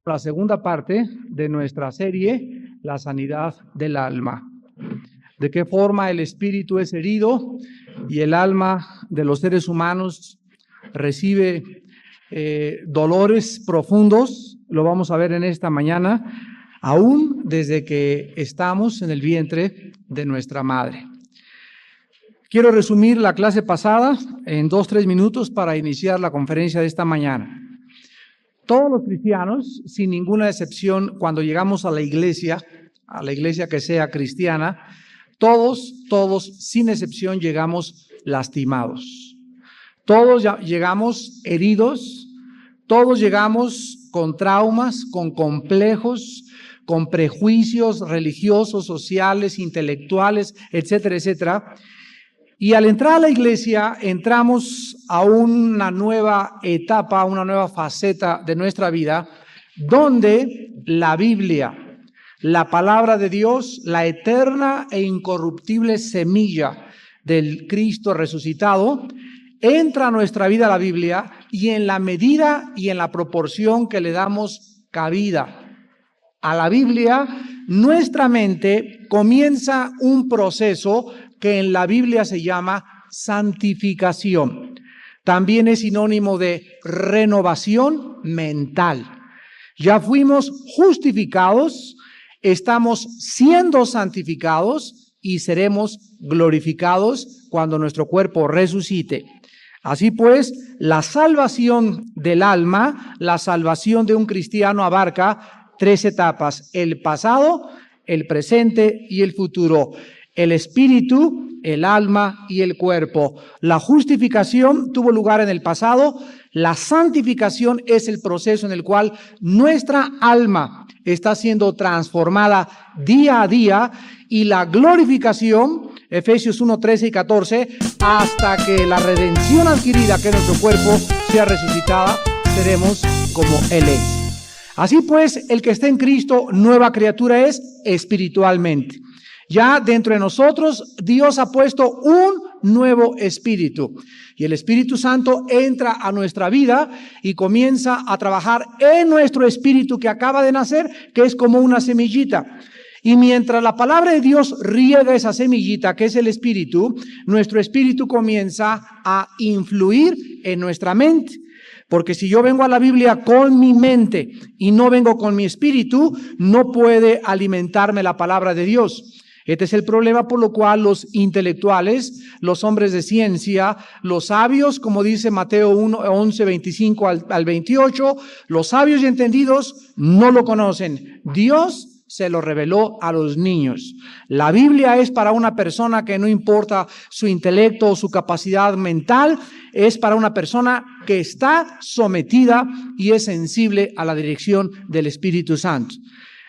La segunda parte de nuestra serie, la sanidad del alma. De qué forma el espíritu es herido y el alma de los seres humanos recibe dolores profundos. Lo vamos a ver en esta mañana, aún desde que estamos en el vientre de nuestra madre. Quiero resumir la clase pasada en 2-3 minutos para iniciar la conferencia de esta mañana. Todos los cristianos, sin ninguna excepción, cuando llegamos a la iglesia que sea cristiana, todos, sin excepción, llegamos lastimados. Todos llegamos heridos, todos llegamos con traumas, con complejos, con prejuicios religiosos, sociales, intelectuales, etcétera, etcétera. Y al entrar a la iglesia, entramos a una nueva etapa, una nueva faceta de nuestra vida, donde la Biblia, la palabra de Dios, la eterna e incorruptible semilla del Cristo resucitado, entra a nuestra vida la Biblia, y en la medida y en la proporción que le damos cabida a la Biblia, nuestra mente comienza un proceso que en la Biblia se llama santificación. También es sinónimo de renovación mental. Ya fuimos justificados, estamos siendo santificados y seremos glorificados cuando nuestro cuerpo resucite. Así pues, la salvación del alma, la salvación de un cristiano abarca 3 etapas: el pasado, el presente y el futuro. El espíritu, el alma y el cuerpo. La justificación tuvo lugar en el pasado. La santificación es el proceso en el cual nuestra alma está siendo transformada día a día. Y la glorificación, Efesios 1, 13 y 14, hasta que la redención adquirida, que nuestro cuerpo sea resucitada, seremos como Él es. Así pues, el que está en Cristo, nueva criatura es espiritualmente. Ya dentro de nosotros Dios ha puesto un nuevo espíritu, y el Espíritu Santo entra a nuestra vida y comienza a trabajar en nuestro espíritu que acaba de nacer, que es como una semillita. Y mientras la palabra de Dios riega esa semillita que es el espíritu, nuestro espíritu comienza a influir en nuestra mente. Porque si yo vengo a la Biblia con mi mente y no vengo con mi espíritu, no puede alimentarme la palabra de Dios. Este es el problema por lo cual los intelectuales, los hombres de ciencia, los sabios, como dice Mateo 1, 11, 25 al 28, los sabios y entendidos no lo conocen. Dios se lo reveló a los niños. La Biblia es para una persona que no importa su intelecto o su capacidad mental, es para una persona que está sometida y es sensible a la dirección del Espíritu Santo.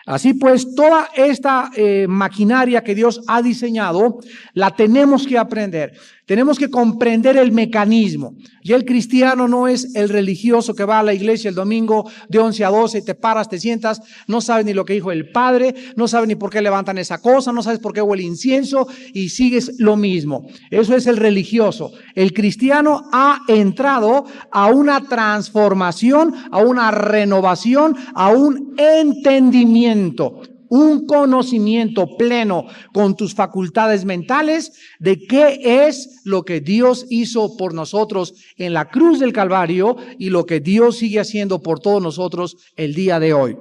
Así pues, toda esta maquinaria que Dios ha diseñado, la tenemos que aprender. Tenemos que comprender el mecanismo. Y el cristiano no es el religioso que va a la iglesia el domingo de 11 a 12, te paras, te sientas, no sabes ni lo que dijo el Padre, no sabes ni por qué levantan esa cosa, no sabes por qué huele incienso y sigues lo mismo. Eso es el religioso. El cristiano ha entrado a una transformación, a una renovación, a un entendimiento, un conocimiento pleno con tus facultades mentales de qué es lo que Dios hizo por nosotros en la cruz del Calvario y lo que Dios sigue haciendo por todos nosotros el día de hoy.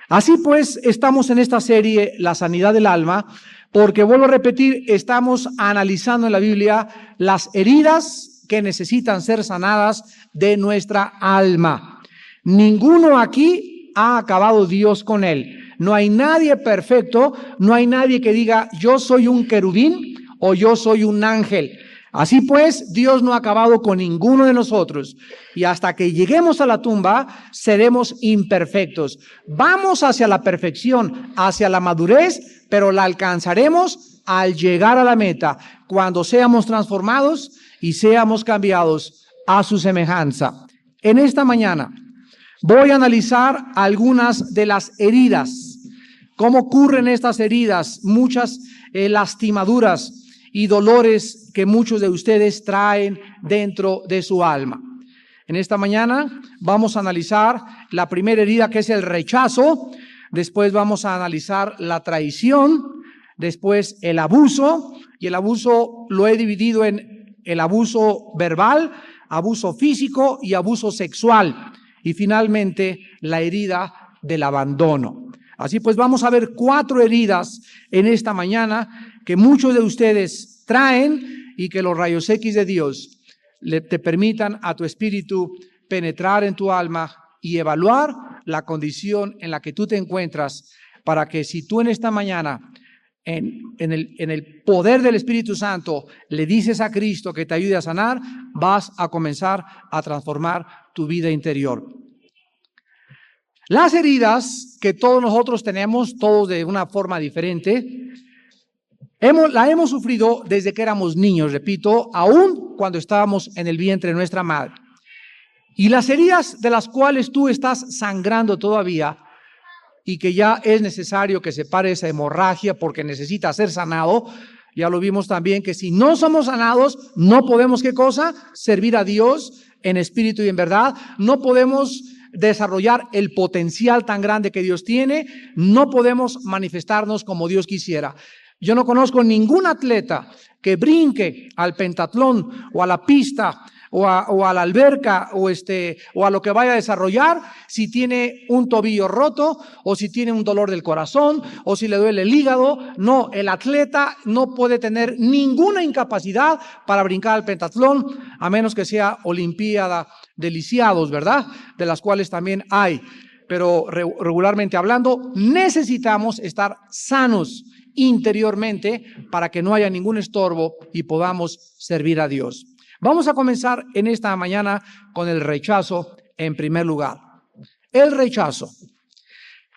Así pues, estamos en esta serie, La sanidad del alma, porque vuelvo a repetir, estamos analizando en la Biblia las heridas que necesitan ser sanadas de nuestra alma. Ninguno aquí ha acabado Dios con él. No hay nadie perfecto, no hay nadie que diga yo soy un querubín o yo soy un ángel. Así pues, Dios no ha acabado con ninguno de nosotros. Y hasta que lleguemos a la tumba, seremos imperfectos. Vamos hacia la perfección, hacia la madurez, pero la alcanzaremos al llegar a la meta, cuando seamos transformados y seamos cambiados a su semejanza. En esta mañana voy a analizar algunas de las heridas. ¿Cómo ocurren estas heridas? Muchas lastimaduras y dolores que muchos de ustedes traen dentro de su alma. En esta mañana vamos a analizar la primera herida, que es el rechazo. Después vamos a analizar la traición. Después el abuso. Y el abuso lo he dividido en el abuso verbal, abuso físico y abuso sexual. Y finalmente la herida del abandono. Así pues vamos a ver 4 heridas en esta mañana que muchos de ustedes traen y que los rayos X de Dios te permitan a tu espíritu penetrar en tu alma y evaluar la condición en la que tú te encuentras, para que si tú en esta mañana en el poder del Espíritu Santo le dices a Cristo que te ayude a sanar, vas a comenzar a transformar tu vida interior. Las heridas que todos nosotros tenemos, todos de una forma diferente, la hemos sufrido desde que éramos niños, repito, aún cuando estábamos en el vientre de nuestra madre. Y las heridas de las cuales tú estás sangrando todavía y que ya es necesario que se pare esa hemorragia porque necesita ser sanado, ya lo vimos también que si no somos sanados, no podemos, ¿qué cosa? Servir a Dios en espíritu y en verdad. No podemos desarrollar el potencial tan grande que Dios tiene. No podemos manifestarnos como Dios quisiera. Yo no conozco ningún atleta que brinque al pentatlón o a la pista o a la alberca o a lo que vaya a desarrollar si tiene un tobillo roto o si tiene un dolor del corazón o si le duele el hígado. No, el atleta no puede tener ninguna incapacidad para brincar al pentatlón, a menos que sea Olimpiada de lisiados, ¿verdad? De las cuales también hay. Pero regularmente hablando, necesitamos estar sanos interiormente para que no haya ningún estorbo y podamos servir a Dios. Vamos a comenzar en esta mañana con el rechazo en primer lugar. El rechazo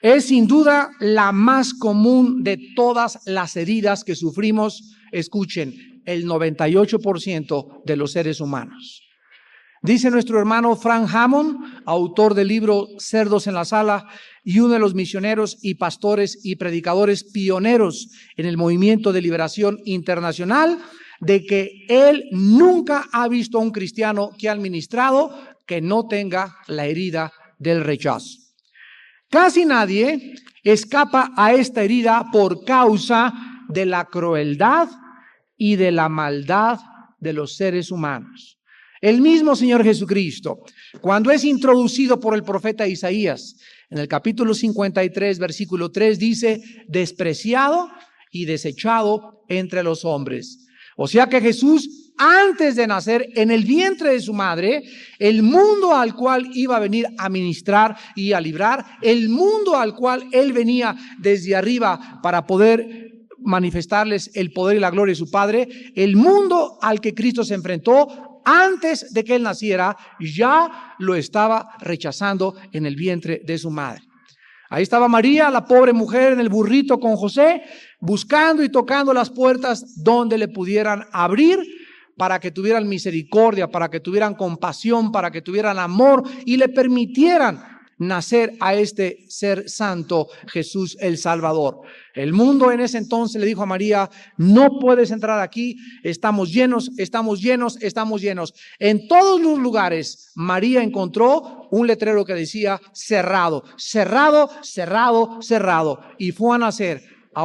es sin duda la más común de todas las heridas que sufrimos. Escuchen, el 98% de los seres humanos. Dice nuestro hermano Frank Hammond, autor del libro Cerdos en la Sala y uno de los misioneros y pastores y predicadores pioneros en el movimiento de liberación internacional, de que él nunca ha visto a un cristiano que ha ministrado que no tenga la herida del rechazo. Casi nadie escapa a esta herida por causa de la crueldad y de la maldad de los seres humanos. El mismo Señor Jesucristo, cuando es introducido por el profeta Isaías, en el capítulo 53, versículo 3, dice: despreciado y desechado entre los hombres. O sea que Jesús, antes de nacer en el vientre de su madre, el mundo al cual iba a venir a ministrar y a librar, el mundo al cual él venía desde arriba para poder manifestarles el poder y la gloria de su Padre, el mundo al que Cristo se enfrentó antes de que él naciera, ya lo estaba rechazando en el vientre de su madre. Ahí estaba María, la pobre mujer, en el burrito con José, buscando y tocando las puertas donde le pudieran abrir para que tuvieran misericordia, para que tuvieran compasión, para que tuvieran amor y le permitieran nacer a este ser santo, Jesús el Salvador. El mundo en ese entonces le dijo a María: no puedes entrar aquí, estamos llenos, estamos llenos, estamos llenos. En todos los lugares María encontró un letrero que decía: cerrado, cerrado, cerrado, cerrado. Y fue a nacer a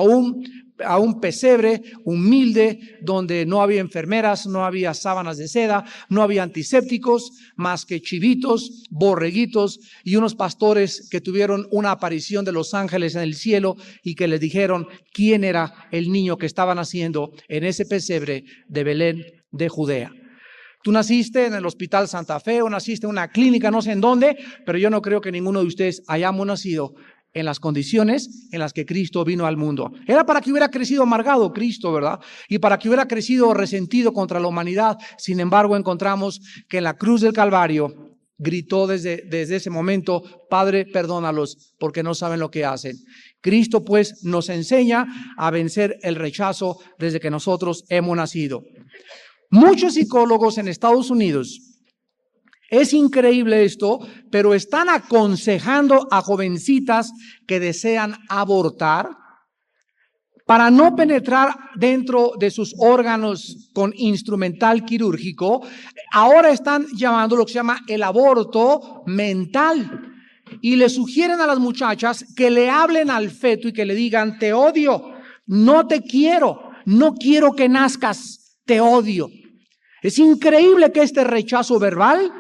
un pesebre humilde donde no había enfermeras, no había sábanas de seda, no había antisépticos, más que chivitos, borreguitos y unos pastores que tuvieron una aparición de los ángeles en el cielo y que les dijeron quién era el niño que estaba naciendo en ese pesebre de Belén de Judea. Tú naciste en el Hospital Santa Fe o naciste en una clínica, no sé en dónde, pero yo no creo que ninguno de ustedes hayamos nacido en las condiciones en las que Cristo vino al mundo. Era para que hubiera crecido amargado Cristo, ¿verdad? Y para que hubiera crecido resentido contra la humanidad. Sin embargo, encontramos que en la cruz del Calvario gritó desde ese momento: Padre, perdónalos porque no saben lo que hacen. Cristo pues nos enseña a vencer el rechazo desde que nosotros hemos nacido. Muchos psicólogos en Estados Unidos, es increíble esto, pero están aconsejando a jovencitas que desean abortar para no penetrar dentro de sus órganos con instrumental quirúrgico, ahora están llamando lo que se llama el aborto mental. Y le sugieren a las muchachas que le hablen al feto y que le digan: te odio, no te quiero, no quiero que nazcas, te odio. Es increíble que este rechazo verbal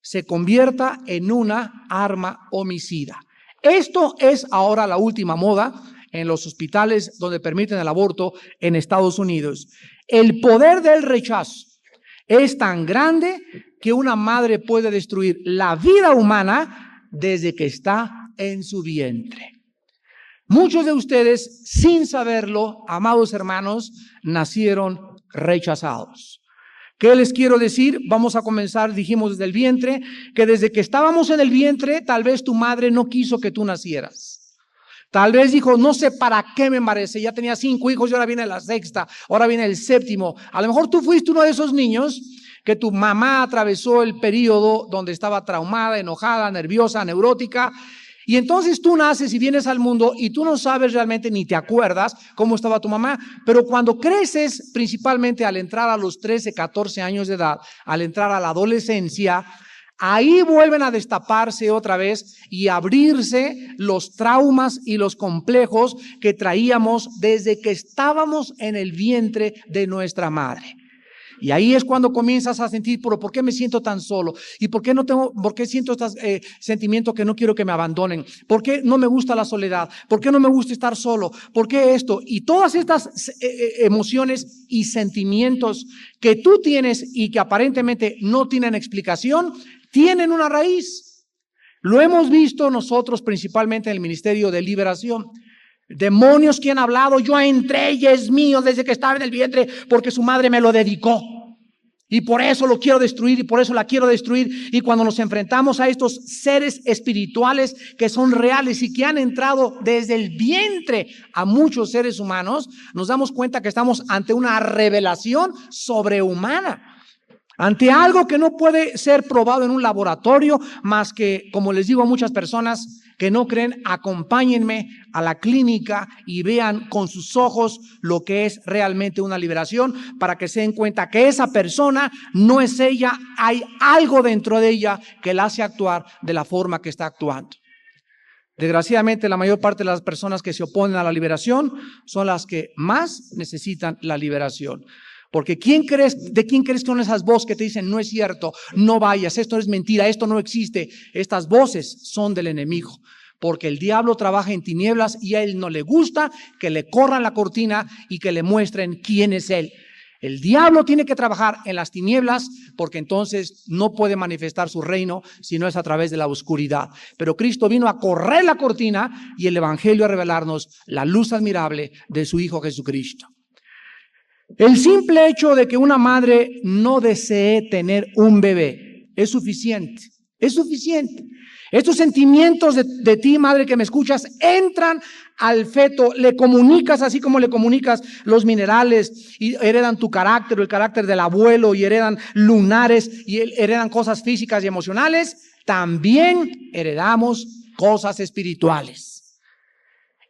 se convierta en una arma homicida. Esto es ahora la última moda en los hospitales donde permiten el aborto en Estados Unidos. El poder del rechazo es tan grande que una madre puede destruir la vida humana desde que está en su vientre. Muchos de ustedes, sin saberlo, amados hermanos, nacieron rechazados. ¿Qué les quiero decir? Vamos a comenzar, dijimos desde el vientre, que desde que estábamos en el vientre, tal vez tu madre no quiso que tú nacieras. Tal vez dijo: no sé para qué me embaracé, ya tenía 5 hijos y ahora viene la 6ª, ahora viene el 7º. A lo mejor tú fuiste uno de esos niños que tu mamá atravesó el periodo donde estaba traumada, enojada, nerviosa, neurótica. Y entonces tú naces y vienes al mundo y tú no sabes realmente ni te acuerdas cómo estaba tu mamá. Pero cuando creces, principalmente al entrar a los 13, 14 años de edad, al entrar a la adolescencia, ahí vuelven a destaparse otra vez y abrirse los traumas y los complejos que traíamos desde que estábamos en el vientre de nuestra madre. Y ahí es cuando comienzas a sentir: pero ¿por qué me siento tan solo? ¿Y por qué siento este sentimiento que no quiero que me abandonen? ¿Por qué no me gusta la soledad? ¿Por qué no me gusta estar solo? ¿Por qué esto? Y todas estas emociones y sentimientos que tú tienes y que aparentemente no tienen explicación, tienen una raíz. Lo hemos visto nosotros principalmente en el Ministerio de Liberación. Demonios que han hablado: yo entré y es mío desde que estaba en el vientre porque su madre me lo dedicó. Y por eso lo quiero destruir y por eso la quiero destruir. Y cuando nos enfrentamos a estos seres espirituales que son reales y que han entrado desde el vientre a muchos seres humanos, nos damos cuenta que estamos ante una revelación sobrehumana. Ante algo que no puede ser probado en un laboratorio, más que, como les digo a muchas personas que no creen, acompáñenme a la clínica y vean con sus ojos lo que es realmente una liberación, para que se den cuenta que esa persona no es ella, hay algo dentro de ella que la hace actuar de la forma que está actuando. Desgraciadamente, la mayor parte de las personas que se oponen a la liberación son las que más necesitan la liberación. Porque ¿de quién crees que son esas voces que te dicen: no es cierto, no vayas, esto es mentira, esto no existe? Estas voces son del enemigo, porque el diablo trabaja en tinieblas y a él no le gusta que le corran la cortina y que le muestren quién es él. El diablo tiene que trabajar en las tinieblas, porque entonces no puede manifestar su reino si no es a través de la oscuridad. Pero Cristo vino a correr la cortina y el evangelio a revelarnos la luz admirable de su Hijo Jesucristo. El simple hecho de que una madre no desee tener un bebé es suficiente, es suficiente. Estos sentimientos de ti, madre que me escuchas, entran al feto, le comunicas así como le comunicas los minerales y heredan tu carácter o el carácter del abuelo y heredan lunares y heredan cosas físicas y emocionales. También heredamos cosas espirituales.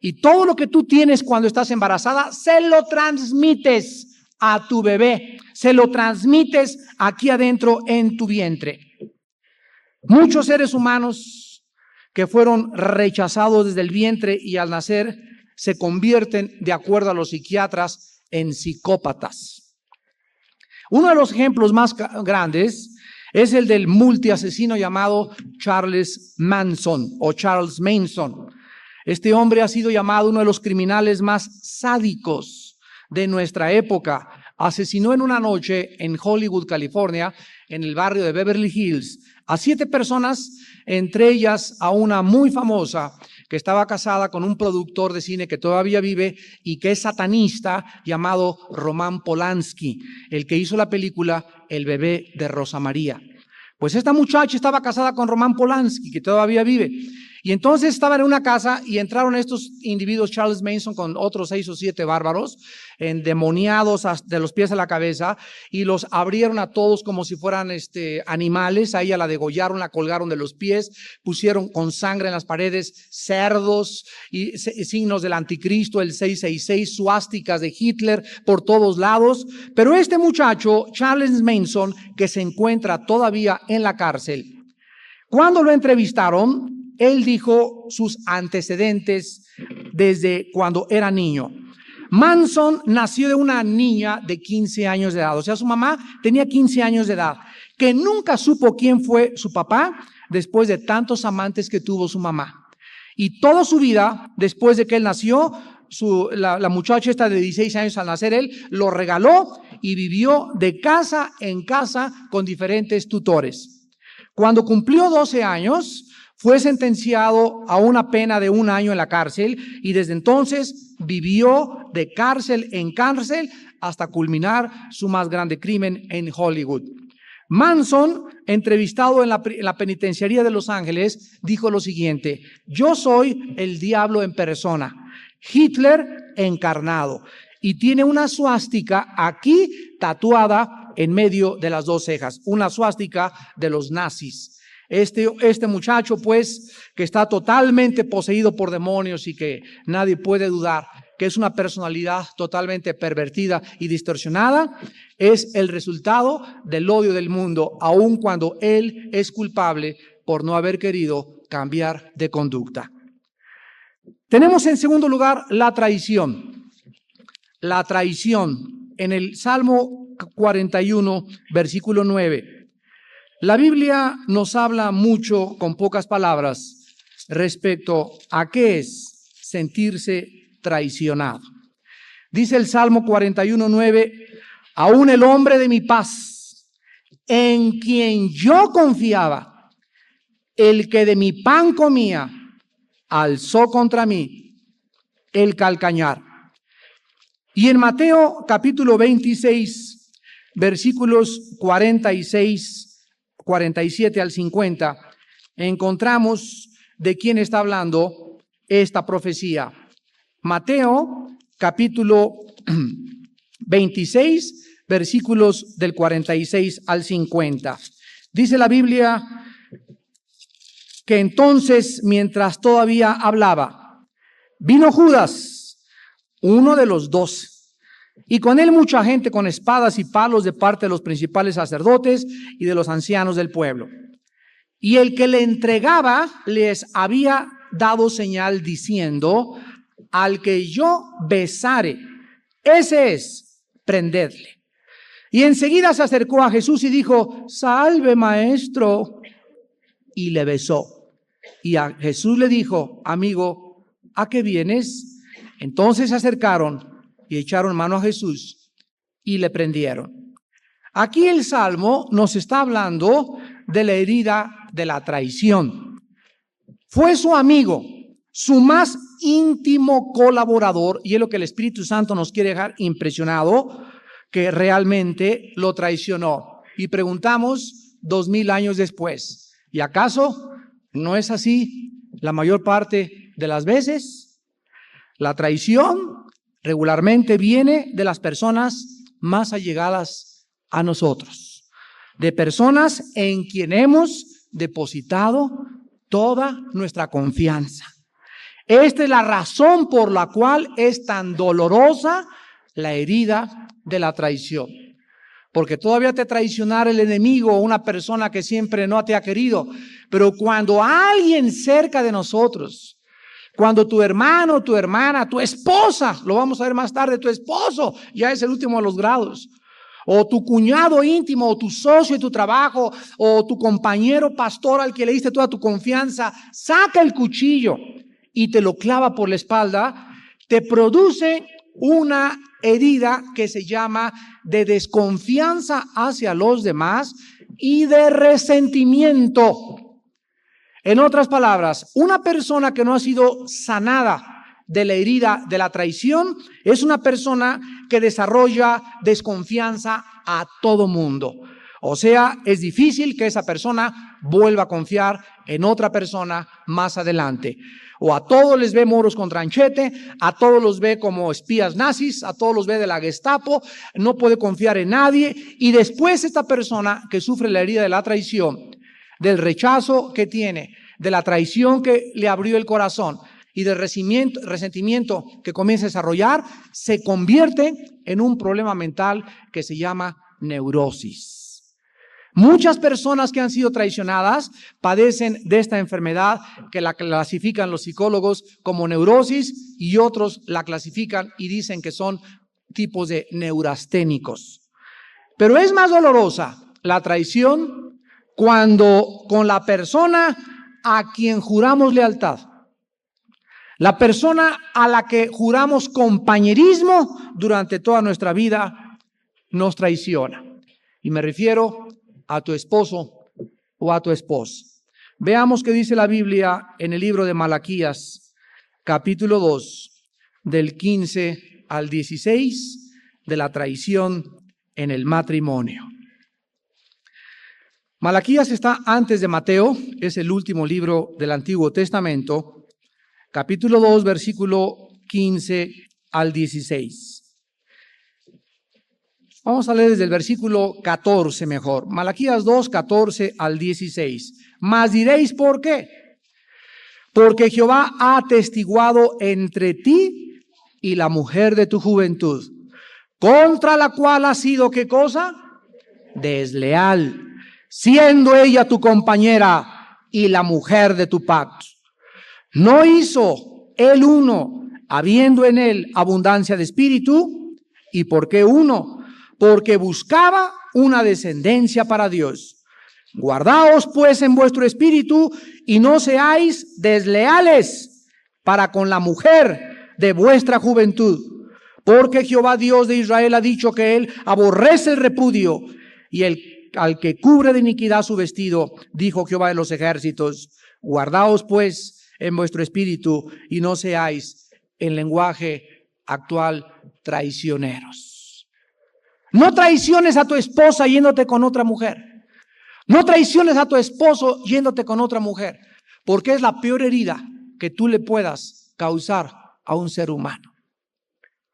Y todo lo que tú tienes cuando estás embarazada, se lo transmites a tu bebé, se lo transmites aquí adentro en tu vientre. Muchos seres humanos que fueron rechazados desde el vientre y al nacer se convierten, de acuerdo a los psiquiatras, en psicópatas. Uno de los ejemplos más grandes es el del multiasesino llamado Charles Manson o Charles Manson. Este hombre ha sido llamado uno de los criminales más sádicos de nuestra época. Asesinó en una noche en Hollywood, California, en el barrio de Beverly Hills, a 7 personas, entre ellas a una muy famosa que estaba casada con un productor de cine que todavía vive y que es satanista, llamado Roman Polanski, el que hizo la película El bebé de Rosa María. Pues esta muchacha estaba casada con Roman Polanski, que todavía vive. Y entonces estaban en una casa y entraron estos individuos, Charles Manson, con otros 6 o 7 bárbaros, endemoniados de los pies a la cabeza, y los abrieron a todos como si fueran animales. A ella la degollaron, la colgaron de los pies, pusieron con sangre en las paredes cerdos y signos del anticristo, el 666, suásticas de Hitler por todos lados. Pero este muchacho, Charles Manson, que se encuentra todavía en la cárcel, cuando lo entrevistaron, él dijo sus antecedentes desde cuando era niño. Manson nació de una niña de 15 años de edad, o sea, su mamá tenía 15 años de edad, que nunca supo quién fue su papá después de tantos amantes que tuvo su mamá. Y toda su vida, después de que él nació, la muchacha esta de 16 años al nacer, él lo regaló y vivió de casa en casa con diferentes tutores. Cuando cumplió 12 años, fue sentenciado a una pena de 1 año en la cárcel y desde entonces vivió de cárcel en cárcel hasta culminar su más grande crimen en Hollywood. Manson, entrevistado en la penitenciaría de Los Ángeles, dijo lo siguiente: yo soy el diablo en persona, Hitler encarnado, y tiene una suástica aquí tatuada en medio de las 2 cejas, una suástica de los nazis. Este muchacho, pues, que está totalmente poseído por demonios y que nadie puede dudar que es una personalidad totalmente pervertida y distorsionada, es el resultado del odio del mundo, aun cuando él es culpable por no haber querido cambiar de conducta. Tenemos en segundo lugar la traición. La traición en el Salmo 41, versículo 9. La Biblia nos habla mucho, con pocas palabras, respecto a qué es sentirse traicionado. Dice el Salmo 41:9, aún el hombre de mi paz, en quien yo confiaba, el que de mi pan comía, alzó contra mí el calcañar. Y en Mateo capítulo 26, versículos 47 al 50, encontramos de quién está hablando esta profecía. Mateo capítulo 26, versículos del 46 al 50. Dice la Biblia que entonces, mientras todavía hablaba, vino Judas, uno de los 12, y con él mucha gente con espadas y palos de parte de los principales sacerdotes y de los ancianos del pueblo. Y el que le entregaba les había dado señal diciendo: al que yo besare, ese es, prendedle. Y enseguida se acercó a Jesús y dijo: salve, maestro. Y le besó. Y a Jesús le dijo: amigo, ¿a qué vienes? Entonces se acercaron y echaron mano a Jesús y le prendieron. Aquí el Salmo nos está hablando de la herida de la traición. Fue su amigo, su más íntimo colaborador, y es lo que el Espíritu Santo nos quiere dejar impresionado, que realmente lo traicionó. Y preguntamos 2000 años después, ¿y acaso no es así la mayor parte de las veces? La traición regularmente viene de las personas más allegadas a nosotros, de personas en quien hemos depositado toda nuestra confianza. Esta es la razón por la cual es tan dolorosa la herida de la traición. Porque todavía te traicionara el enemigo o una persona que siempre no te ha querido. Pero cuando alguien cerca de nosotros, cuando tu hermano, tu hermana, tu esposa, lo vamos a ver más tarde, tu esposo ya es el último de los grados, o tu cuñado íntimo, o tu socio de tu trabajo, o tu compañero pastor al que le diste toda tu confianza, saca el cuchillo y te lo clava por la espalda, te produce una herida que se llama de desconfianza hacia los demás y de resentimiento. En otras palabras, una persona que no ha sido sanada de la herida de la traición es una persona que desarrolla desconfianza a todo mundo. O sea, es difícil que esa persona vuelva a confiar en otra persona más adelante. O a todos les ve moros con tranchete, a todos los ve como espías nazis, a todos los ve de la Gestapo, no puede confiar en nadie. Y después esta persona que sufre la herida de la traición, del rechazo que tiene, de la traición que le abrió el corazón y del resentimiento que comienza a desarrollar, se convierte en un problema mental que se llama neurosis. Muchas personas que han sido traicionadas padecen de esta enfermedad que la clasifican los psicólogos como neurosis y otros la clasifican y dicen que son tipos de neurasténicos. Pero es más dolorosa la traición cuando con la persona a quien juramos lealtad, la persona a la que juramos compañerismo durante toda nuestra vida, nos traiciona. Y me refiero a tu esposo o a tu esposa. Veamos qué dice la Biblia en el libro de Malaquías, capítulo 2, del 15 al 16, de la traición en el matrimonio. Malaquías está antes de Mateo, es el último libro del Antiguo Testamento, capítulo 2, versículo 15 al 16. Vamos a leer desde el versículo 14 mejor. Malaquías 2, 14 al 16. Mas diréis, ¿por qué? Porque Jehová ha atestiguado entre ti y la mujer de tu juventud, contra la cual has sido, ¿qué cosa? Desleal, siendo ella tu compañera y la mujer de tu pacto. ¿No hizo el uno, habiendo en él abundancia de espíritu? ¿Y por qué uno? Porque buscaba una descendencia para Dios. Guardaos pues en vuestro espíritu y no seáis desleales para con la mujer de vuestra juventud. Porque Jehová Dios de Israel ha dicho que él aborrece el repudio y al que cubre de iniquidad su vestido, dijo Jehová de los ejércitos. Guardaos pues en vuestro espíritu y no seáis, en lenguaje actual, traicioneros. No traiciones a tu esposa yéndote con otra mujer. No traiciones a tu esposo yéndote con otra mujer, porque es la peor herida que tú le puedas causar a un ser humano.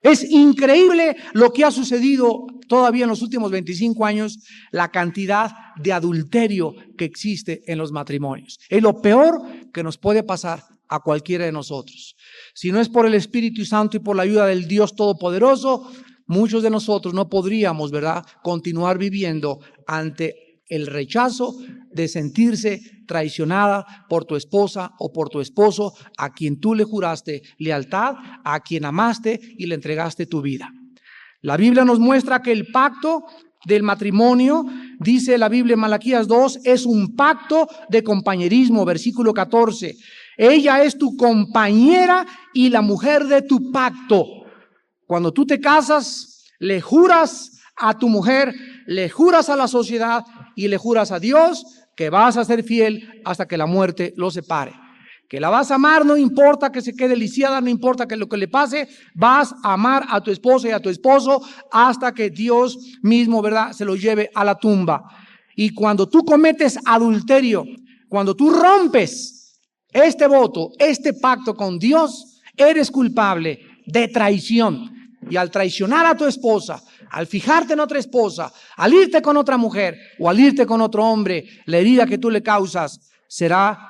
Es increíble lo que ha sucedido todavía en los últimos 25 años, la cantidad de adulterio que existe en los matrimonios. Es lo peor que nos puede pasar a cualquiera de nosotros. Si no es por el Espíritu Santo y por la ayuda del Dios Todopoderoso, muchos de nosotros no podríamos, ¿verdad?, continuar viviendo ante el rechazo de sentirse traicionada por tu esposa o por tu esposo, a quien tú le juraste lealtad, a quien amaste y le entregaste tu vida. La Biblia nos muestra que el pacto del matrimonio, dice la Biblia en Malaquías 2, es un pacto de compañerismo, versículo 14. Ella es tu compañera y la mujer de tu pacto. Cuando tú te casas, le juras a tu mujer, le juras a la sociedad y le juras a Dios que vas a ser fiel hasta que la muerte los separe. Que la vas a amar, no importa que se quede lisiada, no importa que lo que le pase, vas a amar a tu esposa y a tu esposo hasta que Dios mismo, ¿verdad?, se lo lleve a la tumba. Y cuando tú cometes adulterio, cuando tú rompes este voto, este pacto con Dios, eres culpable de traición. Y al traicionar a tu esposa, al fijarte en otra esposa, al irte con otra mujer o al irte con otro hombre, la herida que tú le causas será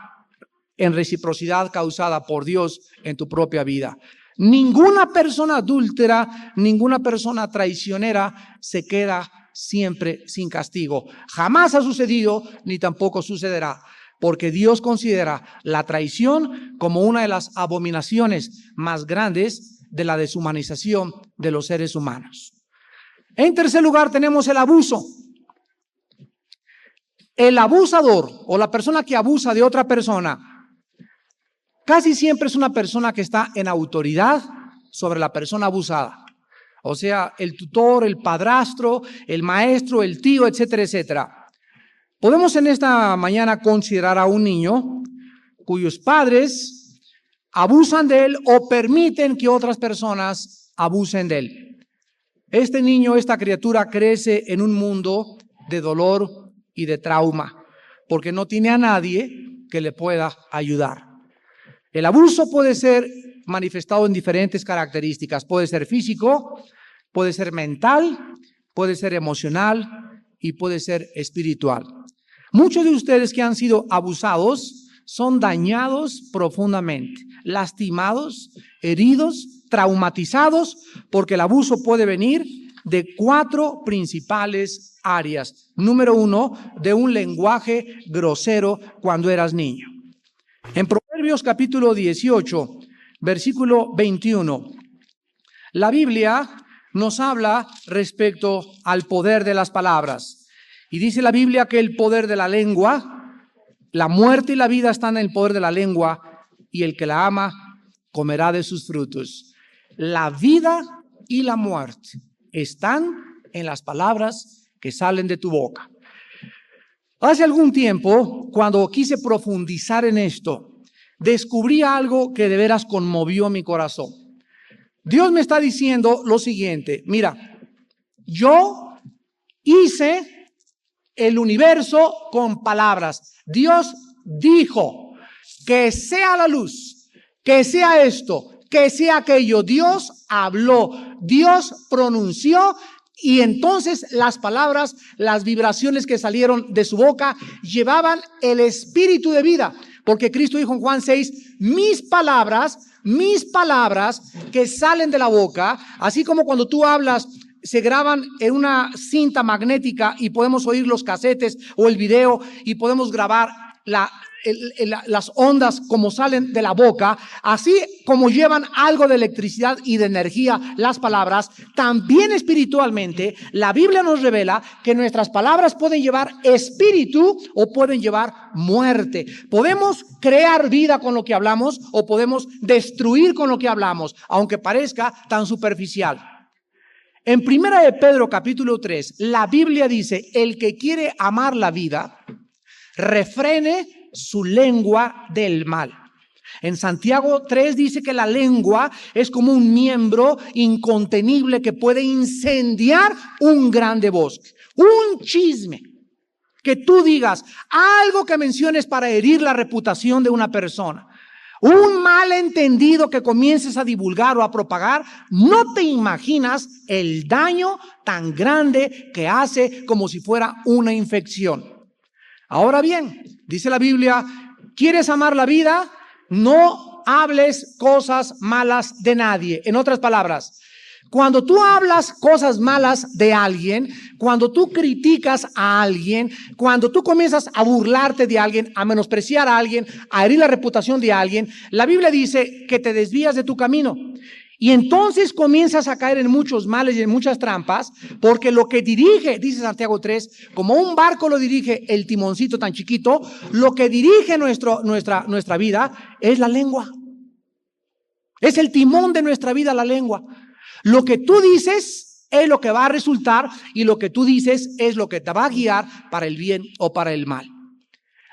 en reciprocidad causada por Dios en tu propia vida. Ninguna persona adúltera, ninguna persona traicionera se queda siempre sin castigo. Jamás ha sucedido ni tampoco sucederá, porque Dios considera la traición como una de las abominaciones más grandes de la deshumanización de los seres humanos. En tercer lugar tenemos el abuso. El abusador o la persona que abusa de otra persona casi siempre es una persona que está en autoridad sobre la persona abusada. O sea, el tutor, el padrastro, el maestro, el tío, etcétera, etcétera. Podemos en esta mañana considerar a un niño cuyos padres abusan de él o permiten que otras personas abusen de él. Este niño, esta criatura crece en un mundo de dolor y de trauma, porque no tiene a nadie que le pueda ayudar. El abuso puede ser manifestado en diferentes características. Puede ser físico, puede ser mental, puede ser emocional y puede ser espiritual. Muchos de ustedes que han sido abusados son dañados profundamente, lastimados, heridos, traumatizados, porque el abuso puede venir de 4 principales áreas. Número 1, de un lenguaje grosero cuando eras niño. En Proverbios capítulo 18, versículo 21, la Biblia nos habla respecto al poder de las palabras. Y dice la Biblia que el poder de la lengua, la muerte y la vida están en el poder de la lengua, y el que la ama comerá de sus frutos. La vida y la muerte están en las palabras que salen de tu boca. Hace algún tiempo, cuando quise profundizar en esto, descubrí algo que de veras conmovió mi corazón. Dios me está diciendo lo siguiente: mira, yo hice el universo con palabras. Dios dijo que sea la luz, que sea esto, que sea aquello. Dios habló, Dios pronunció, y entonces las palabras, las vibraciones que salieron de su boca llevaban el espíritu de vida. Porque Cristo dijo en Juan 6, mis palabras que salen de la boca, así como cuando tú hablas, se graban en una cinta magnética y podemos oír los casetes o el video y podemos grabar las ondas como salen de la boca, así como llevan algo de electricidad y de energía las palabras, también espiritualmente la Biblia nos revela que nuestras palabras pueden llevar espíritu o pueden llevar muerte. Podemos crear vida con lo que hablamos o podemos destruir con lo que hablamos, aunque parezca tan superficial. En 1 de Pedro capítulo 3, la Biblia dice: el que quiere amar la vida, refrene su lengua del mal. En Santiago 3 dice que la lengua es como un miembro incontenible que puede incendiar un grande bosque. Un chisme que tú digas, algo que menciones para herir la reputación de una persona, un malentendido que comiences a divulgar o a propagar, no te imaginas el daño tan grande que hace, como si fuera una infección. Ahora bien, dice la Biblia, ¿quieres amar la vida? No hables cosas malas de nadie. En otras palabras, cuando tú hablas cosas malas de alguien, cuando tú criticas a alguien, cuando tú comienzas a burlarte de alguien, a menospreciar a alguien, a herir la reputación de alguien, la Biblia dice que te desvías de tu camino. Y entonces comienzas a caer en muchos males y en muchas trampas, porque lo que dirige, dice Santiago 3, como un barco lo dirige el timoncito tan chiquito, lo que dirige nuestra vida es la lengua. Es el timón de nuestra vida, la lengua. Lo que tú dices es lo que va a resultar, y lo que tú dices es lo que te va a guiar para el bien o para el mal.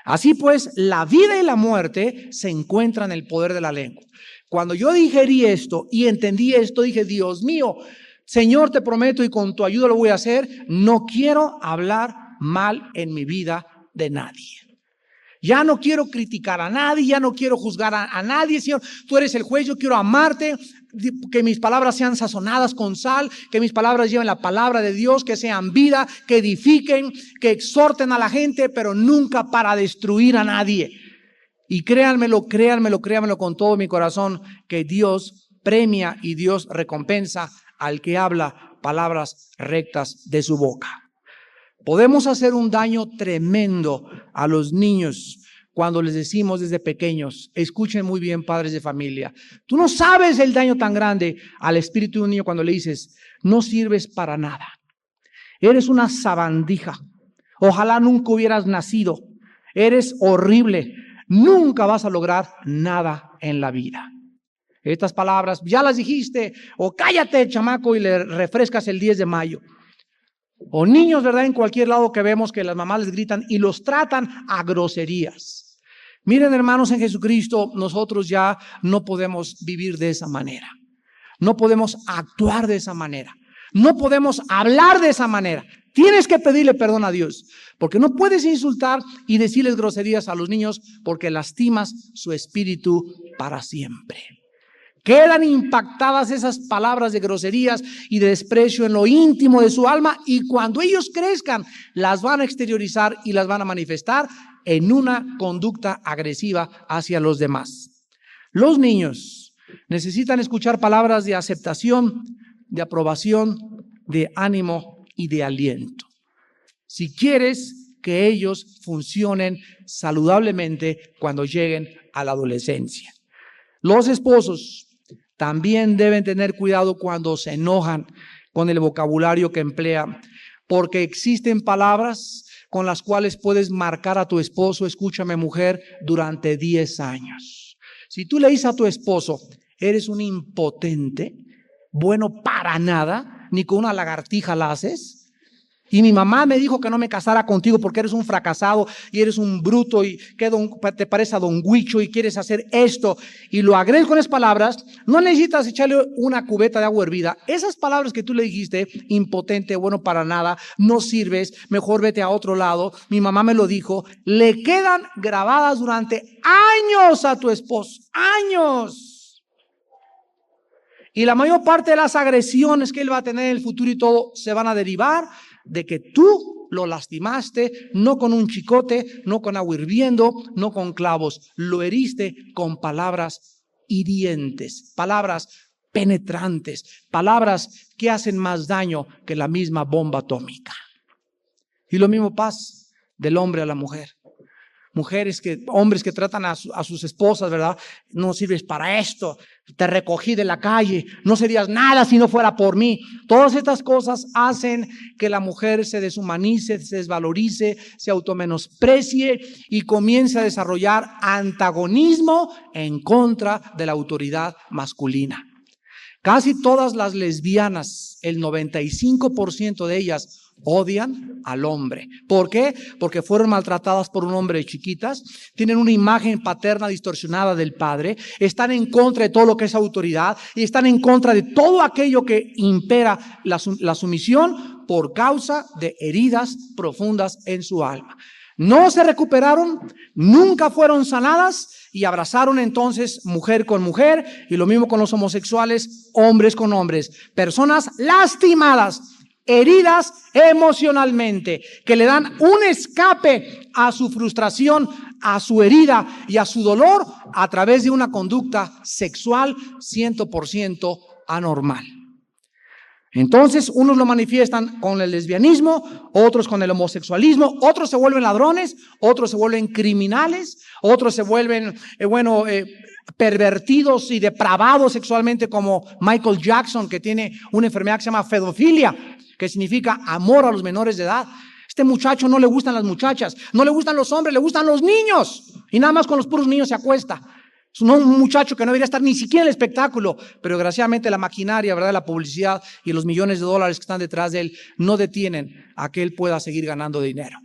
Así pues, la vida y la muerte se encuentran en el poder de la lengua. Cuando yo digerí esto y entendí esto, dije, Dios mío, Señor, te prometo y con tu ayuda lo voy a hacer, no quiero hablar mal en mi vida de nadie. Ya no quiero criticar a nadie, ya no quiero juzgar a nadie, Señor. Tú eres el juez, yo quiero amarte, que mis palabras sean sazonadas con sal, que mis palabras lleven la palabra de Dios, que sean vida, que edifiquen, que exhorten a la gente, pero nunca para destruir a nadie. Y créanmelo con todo mi corazón, que Dios premia y Dios recompensa al que habla palabras rectas de su boca. Podemos hacer un daño tremendo a los niños cuando les decimos desde pequeños, escuchen muy bien, padres de familia, tú no sabes el daño tan grande al espíritu de un niño cuando le dices, no sirves para nada, eres una sabandija, ojalá nunca hubieras nacido, eres horrible, nunca vas a lograr nada en la vida. Estas palabras ya las dijiste, o cállate, chamaco, y le refrescas el 10 de mayo. O niños, ¿verdad? En cualquier lado que vemos que las mamás les gritan y los tratan a groserías. Miren, hermanos, en Jesucristo nosotros ya no podemos vivir de esa manera. No podemos actuar de esa manera. No podemos hablar de esa manera. Tienes que pedirle perdón a Dios, porque no puedes insultar y decirles groserías a los niños porque lastimas su espíritu para siempre. Quedan impactadas esas palabras de groserías y de desprecio en lo íntimo de su alma, y cuando ellos crezcan las van a exteriorizar y las van a manifestar en una conducta agresiva hacia los demás. Los niños necesitan escuchar palabras de aceptación, de aprobación, de ánimo y de aliento. Si quieres que ellos funcionen saludablemente cuando lleguen a la adolescencia. Los esposos también deben tener cuidado cuando se enojan con el vocabulario que emplean, porque existen palabras con las cuales puedes marcar a tu esposo, escúchame mujer, durante 10 años. Si tú le dices a tu esposo, eres un impotente, bueno para nada, ni con una lagartija la haces, y mi mamá me dijo que no me casara contigo porque eres un fracasado y eres un bruto y que te parece a Don Huicho y quieres hacer esto, y lo agregas con esas palabras, no necesitas echarle una cubeta de agua hervida. Esas palabras que tú le dijiste, impotente, bueno para nada, no sirves, mejor vete a otro lado, mi mamá me lo dijo, le quedan grabadas durante años a tu esposo, años. Y la mayor parte de las agresiones que él va a tener en el futuro y todo se van a derivar de que tú lo lastimaste, no con un chicote, no con agua hirviendo, no con clavos, lo heriste con palabras hirientes, palabras penetrantes, palabras que hacen más daño que la misma bomba atómica. Y lo mismo pasa del hombre a la mujer. Hombres que tratan a sus esposas, ¿verdad? No sirves para esto, te recogí de la calle, no serías nada si no fuera por mí. Todas estas cosas hacen que la mujer se deshumanice, se desvalorice, se automenosprecie y comience a desarrollar antagonismo en contra de la autoridad masculina. Casi todas las lesbianas, el 95% de ellas, odian al hombre. ¿Por qué? Porque fueron maltratadas por un hombre de chiquitas, tienen una imagen paterna distorsionada del padre, están en contra de todo lo que es autoridad y están en contra de todo aquello que impera la sumisión por causa de heridas profundas en su alma. No se recuperaron, nunca fueron sanadas y abrazaron entonces mujer con mujer, y lo mismo con los homosexuales, hombres con hombres, personas lastimadas, heridas emocionalmente, que le dan un escape a su frustración, a su herida y a su dolor a través de una conducta sexual 100% anormal. Entonces, unos lo manifiestan con el lesbianismo, otros con el homosexualismo, otros se vuelven ladrones, otros se vuelven criminales, otros se vuelven, pervertidos y depravados sexualmente, como Michael Jackson, que tiene una enfermedad que se llama pedofilia, que significa amor a los menores de edad. Este muchacho no le gustan las muchachas, no le gustan los hombres, le gustan los niños, y nada más con los puros niños se acuesta. Es un muchacho que no debería estar ni siquiera en el espectáculo, pero desgraciadamente la maquinaria, ¿verdad?, la publicidad y los millones de dólares que están detrás de él no detienen a que él pueda seguir ganando dinero.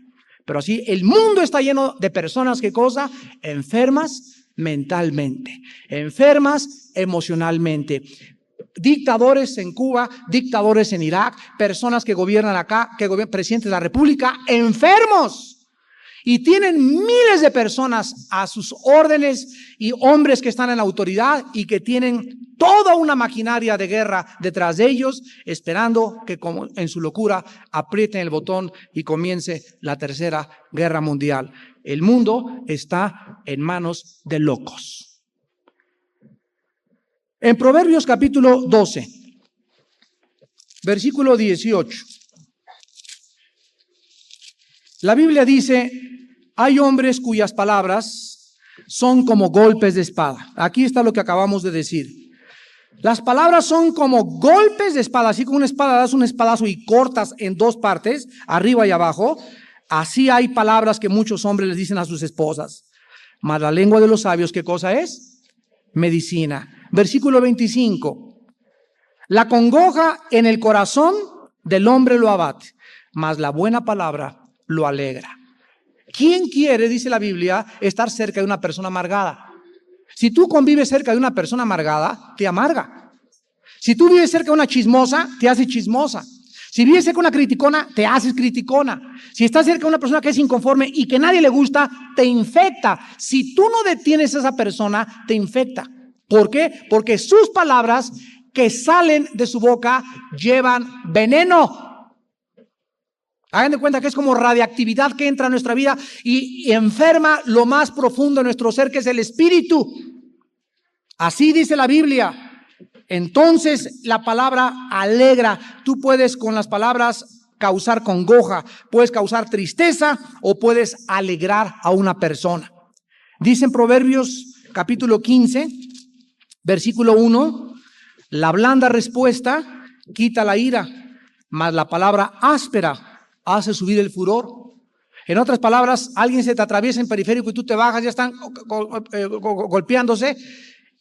Pero así el mundo está lleno de personas, ¿qué cosa? Enfermas mentalmente, enfermas emocionalmente. Dictadores en Cuba, dictadores en Irak, personas que gobiernan acá, presidentes de la República, enfermos. Y tienen miles de personas a sus órdenes y hombres que están en la autoridad y que tienen toda una maquinaria de guerra detrás de ellos, esperando que, como en su locura, aprieten el botón y comience la Tercera Guerra Mundial. El mundo está en manos de locos. En Proverbios capítulo 12, versículo 18. La Biblia dice, hay hombres cuyas palabras son como golpes de espada. Aquí está lo que acabamos de decir. Las palabras son como golpes de espada, así como una espada das un espadazo y cortas en dos partes, arriba y abajo. Así hay palabras que muchos hombres les dicen a sus esposas. Mas la lengua de los sabios, ¿qué cosa es? Medicina. Versículo 25. La congoja en el corazón del hombre lo abate, mas la buena palabra lo alegra. ¿Quién quiere, dice la Biblia, estar cerca de una persona amargada? Si tú convives cerca de una persona amargada, te amarga. Si tú vives cerca de una chismosa, te hace chismosa. Si vives cerca de una criticona, te haces criticona. Si estás cerca de una persona que es inconforme y que nadie le gusta, te infecta. Si tú no detienes a esa persona, te infecta. ¿Por qué? Porque sus palabras que salen de su boca llevan veneno. Hagan de cuenta que es como radiactividad que entra a nuestra vida y enferma lo más profundo de nuestro ser, que es el espíritu. Así dice la Biblia. Entonces la palabra alegra. Tú puedes con las palabras causar congoja, puedes causar tristeza o puedes alegrar a una persona. Dice en Proverbios capítulo 15, versículo 1, la blanda respuesta quita la ira, mas la palabra áspera hace subir el furor. En otras palabras, alguien se te atraviesa en periférico y tú te bajas, ya están golpeándose.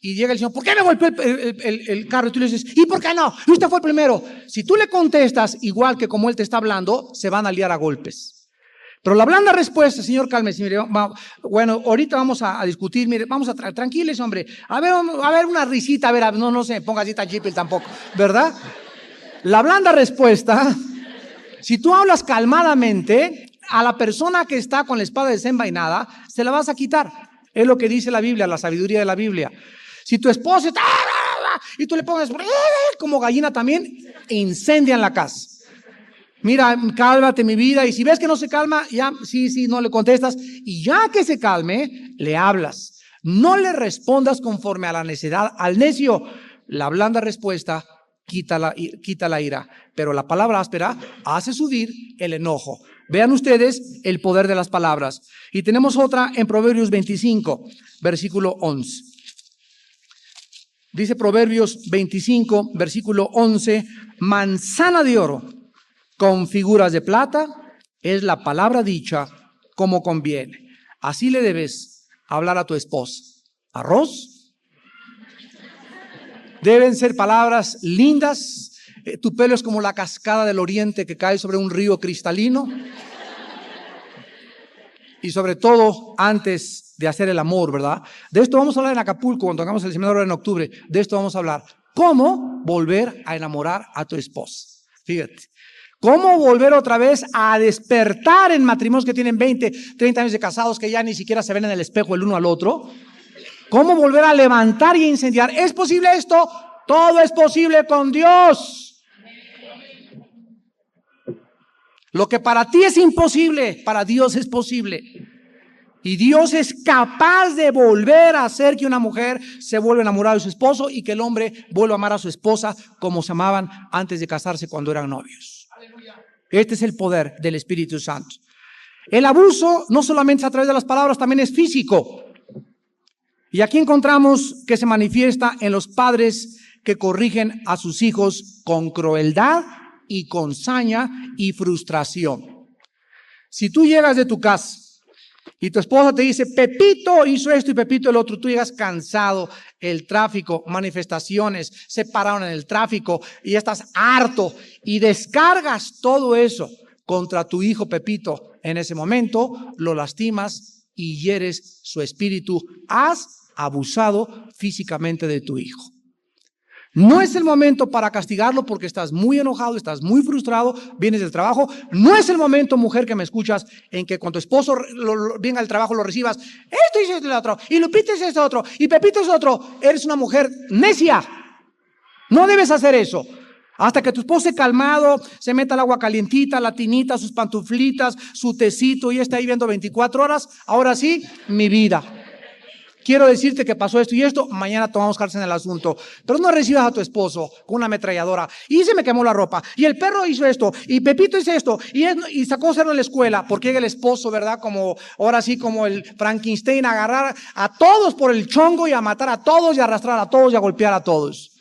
Y llega el Señor, ¿por qué me golpeó el carro? Y tú le dices, ¿y por qué no? Y usted fue el primero. Si tú le contestas igual que como él te está hablando, se van a liar a golpes. Pero la blanda respuesta, señor, cálmese, mire, bueno, ahorita vamos a discutir, mire, vamos a tranquiles, hombre, a ver una risita, a ver, no se ponga así tan chipil tampoco, ¿verdad? La blanda respuesta, si tú hablas calmadamente, a la persona que está con la espada desenvainada, se la vas a quitar. Es lo que dice la Biblia, la sabiduría de la Biblia. Si tu esposo está y tú le pones como gallina también, incendian la casa. Mira, cálmate mi vida, y si ves que no se calma, ya, sí, no le contestas, y ya que se calme, le hablas. No le respondas conforme a la necedad al necio. La blanda respuesta quita la ira, pero la palabra áspera hace subir el enojo. Vean ustedes el poder de las palabras. Y tenemos otra en Proverbios 25, versículo 11. Dice Proverbios 25, versículo 11, manzana de oro con figuras de plata es la palabra dicha como conviene. Así le debes hablar a tu esposa. ¿Arroz? Deben ser palabras lindas. Tu pelo es como la cascada del oriente que cae sobre un río cristalino. Y sobre todo antes de hacer el amor, ¿verdad? De esto vamos a hablar en Acapulco cuando hagamos el seminario en octubre. De esto vamos a hablar. ¿Cómo volver a enamorar a tu esposa? Fíjate. ¿Cómo volver otra vez a despertar en matrimonios que tienen 20, 30 años de casados que ya ni siquiera se ven en el espejo el uno al otro? ¿Cómo volver a levantar y incendiar? ¿Es posible esto? Todo es posible con Dios. Lo que para ti es imposible, para Dios es posible. Y Dios es capaz de volver a hacer que una mujer se vuelva enamorada de su esposo y que el hombre vuelva a amar a su esposa como se amaban antes de casarse cuando eran novios. Este es el poder del Espíritu Santo. El abuso no solamente a través de las palabras, también es físico. Y aquí encontramos que se manifiesta en los padres que corrigen a sus hijos con crueldad y con saña y frustración. Si tú llegas de tu casa y tu esposa te dice, Pepito hizo esto y Pepito el otro, tú llegas cansado, el tráfico, manifestaciones, se pararon en el tráfico y estás harto y descargas todo eso contra tu hijo Pepito. En ese momento lo lastimas y hieres su espíritu. Has abusado físicamente de tu hijo. No es el momento para castigarlo porque estás muy enojado, estás muy frustrado, vienes del trabajo. No es el momento, mujer que me escuchas, en que cuando tu esposo venga al trabajo lo recibas. Esto y esto y lo otro, y Lupita es esto otro, y Pepito es otro. Eres una mujer necia. No debes hacer eso. Hasta que tu esposo se calmado, se meta el agua calientita, la tinita, sus pantuflitas, su tecito y está ahí viendo 24 horas. Ahora sí, mi vida. Quiero decirte que pasó esto y esto, mañana tomamos cartas en el asunto. Pero no recibas a tu esposo con una ametralladora. Y se me quemó la ropa. Y el perro hizo esto. Y Pepito hizo esto. Y sacó cerdo en la escuela. Porque llega el esposo, ¿verdad? Como, ahora sí, como el Frankenstein, a agarrar a todos por el chongo y a matar a todos y a arrastrar a todos y a golpear a todos.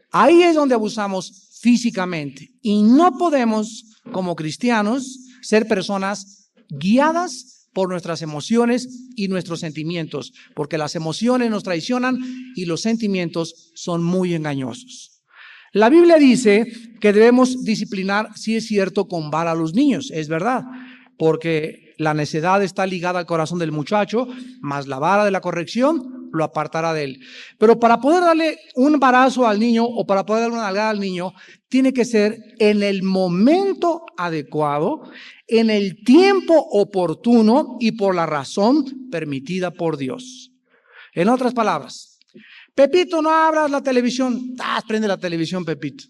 Ahí es donde abusamos físicamente. Y no podemos, como cristianos, ser personas guiadas por nuestras emociones y nuestros sentimientos, porque las emociones nos traicionan y los sentimientos son muy engañosos. La Biblia dice que debemos disciplinar, sí es cierto, con vara a los niños, es verdad, porque la necedad está ligada al corazón del muchacho, más la vara de la corrección lo apartará de él. Pero para poder darle un embarazo al niño o para poder darle una nalgada al niño, tiene que ser en el momento adecuado, en el tiempo oportuno y por la razón permitida por Dios. En otras palabras, Pepito, no abras la televisión. Prende la televisión, Pepito.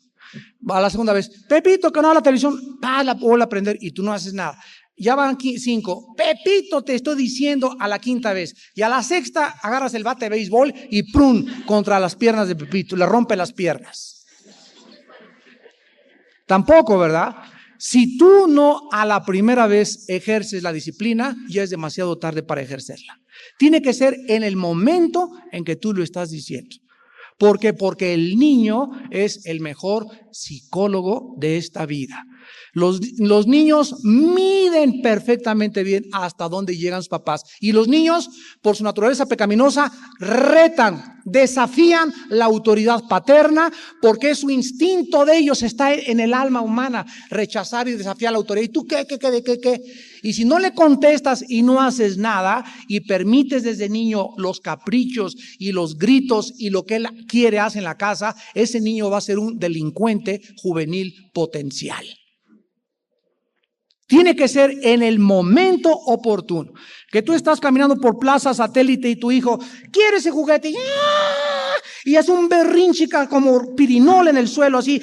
Va la segunda vez, Pepito, que no abra la televisión. La vuelve a prender y tú no haces nada. Ya van 5. Pepito, te estoy diciendo a la 5ª vez. Y a la 6ª agarras el bate de béisbol y ¡prum! Contra las piernas de Pepito. Le rompe las piernas. Tampoco, ¿verdad? Si tú no a la primera vez ejerces la disciplina, ya es demasiado tarde para ejercerla. Tiene que ser en el momento en que tú lo estás diciendo. ¿Por qué? Porque el niño es el mejor psicólogo de esta vida. Los niños miden perfectamente bien hasta dónde llegan sus papás. Y los niños, por su naturaleza pecaminosa, retan, desafían la autoridad paterna, porque su instinto de ellos está en el alma humana, rechazar y desafiar la autoridad. ¿Y tú qué? Y si no le contestas y no haces nada y permites desde niño los caprichos y los gritos y lo que él quiere hacer en la casa, ese niño va a ser un delincuente juvenil potencial. Tiene que ser en el momento oportuno. Que tú estás caminando por Plaza Satélite y tu hijo quiere ese juguete y hace un berrinche como pirinol en el suelo así.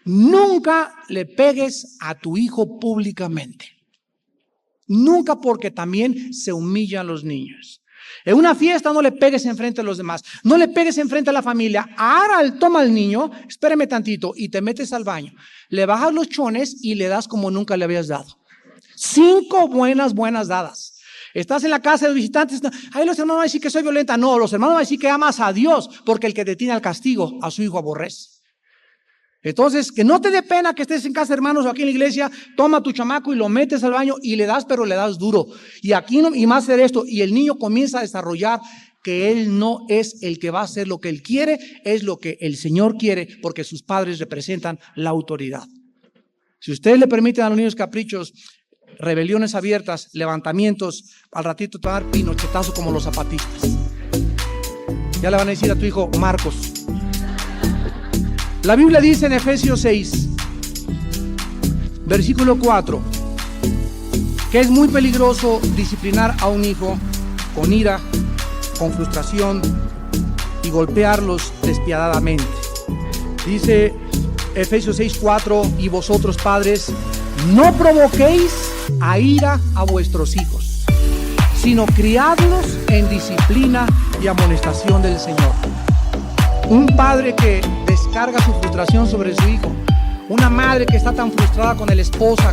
Nunca le pegues a tu hijo públicamente. Nunca, porque también se humillan los niños. En una fiesta no le pegues enfrente a los demás, no le pegues enfrente a la familia. Ahora toma al niño, espérame tantito, y te metes al baño. Le bajas los chones y le das como nunca le habías dado. 5 buenas dadas. Estás en la casa de los visitantes, ay, los hermanos van a decir que soy violenta. No, los hermanos van a decir que amas a Dios, porque el que detiene al castigo, a su hijo aborrece. Entonces, que no te dé pena que estés en casa, hermanos, o aquí en la iglesia. Toma a tu chamaco y lo metes al baño y le das, pero le das duro. Y aquí no, y más hacer esto. Y el niño comienza a desarrollar que él no es el que va a hacer lo que él quiere, es lo que el Señor quiere, porque sus padres representan la autoridad. Si ustedes le permiten a los niños caprichos, rebeliones abiertas, levantamientos, al ratito te van a dar pinochetazo como los zapatistas. Ya le van a decir a tu hijo Marcos. La Biblia dice en Efesios 6, versículo 4, que es muy peligroso disciplinar a un hijo con ira, con frustración y golpearlos despiadadamente. Dice Efesios 6, 4, y vosotros padres, no provoquéis a ira a vuestros hijos, sino criadlos en disciplina y amonestación del Señor. Un padre que descarga su frustración sobre su hijo, una madre que está tan frustrada con el esposo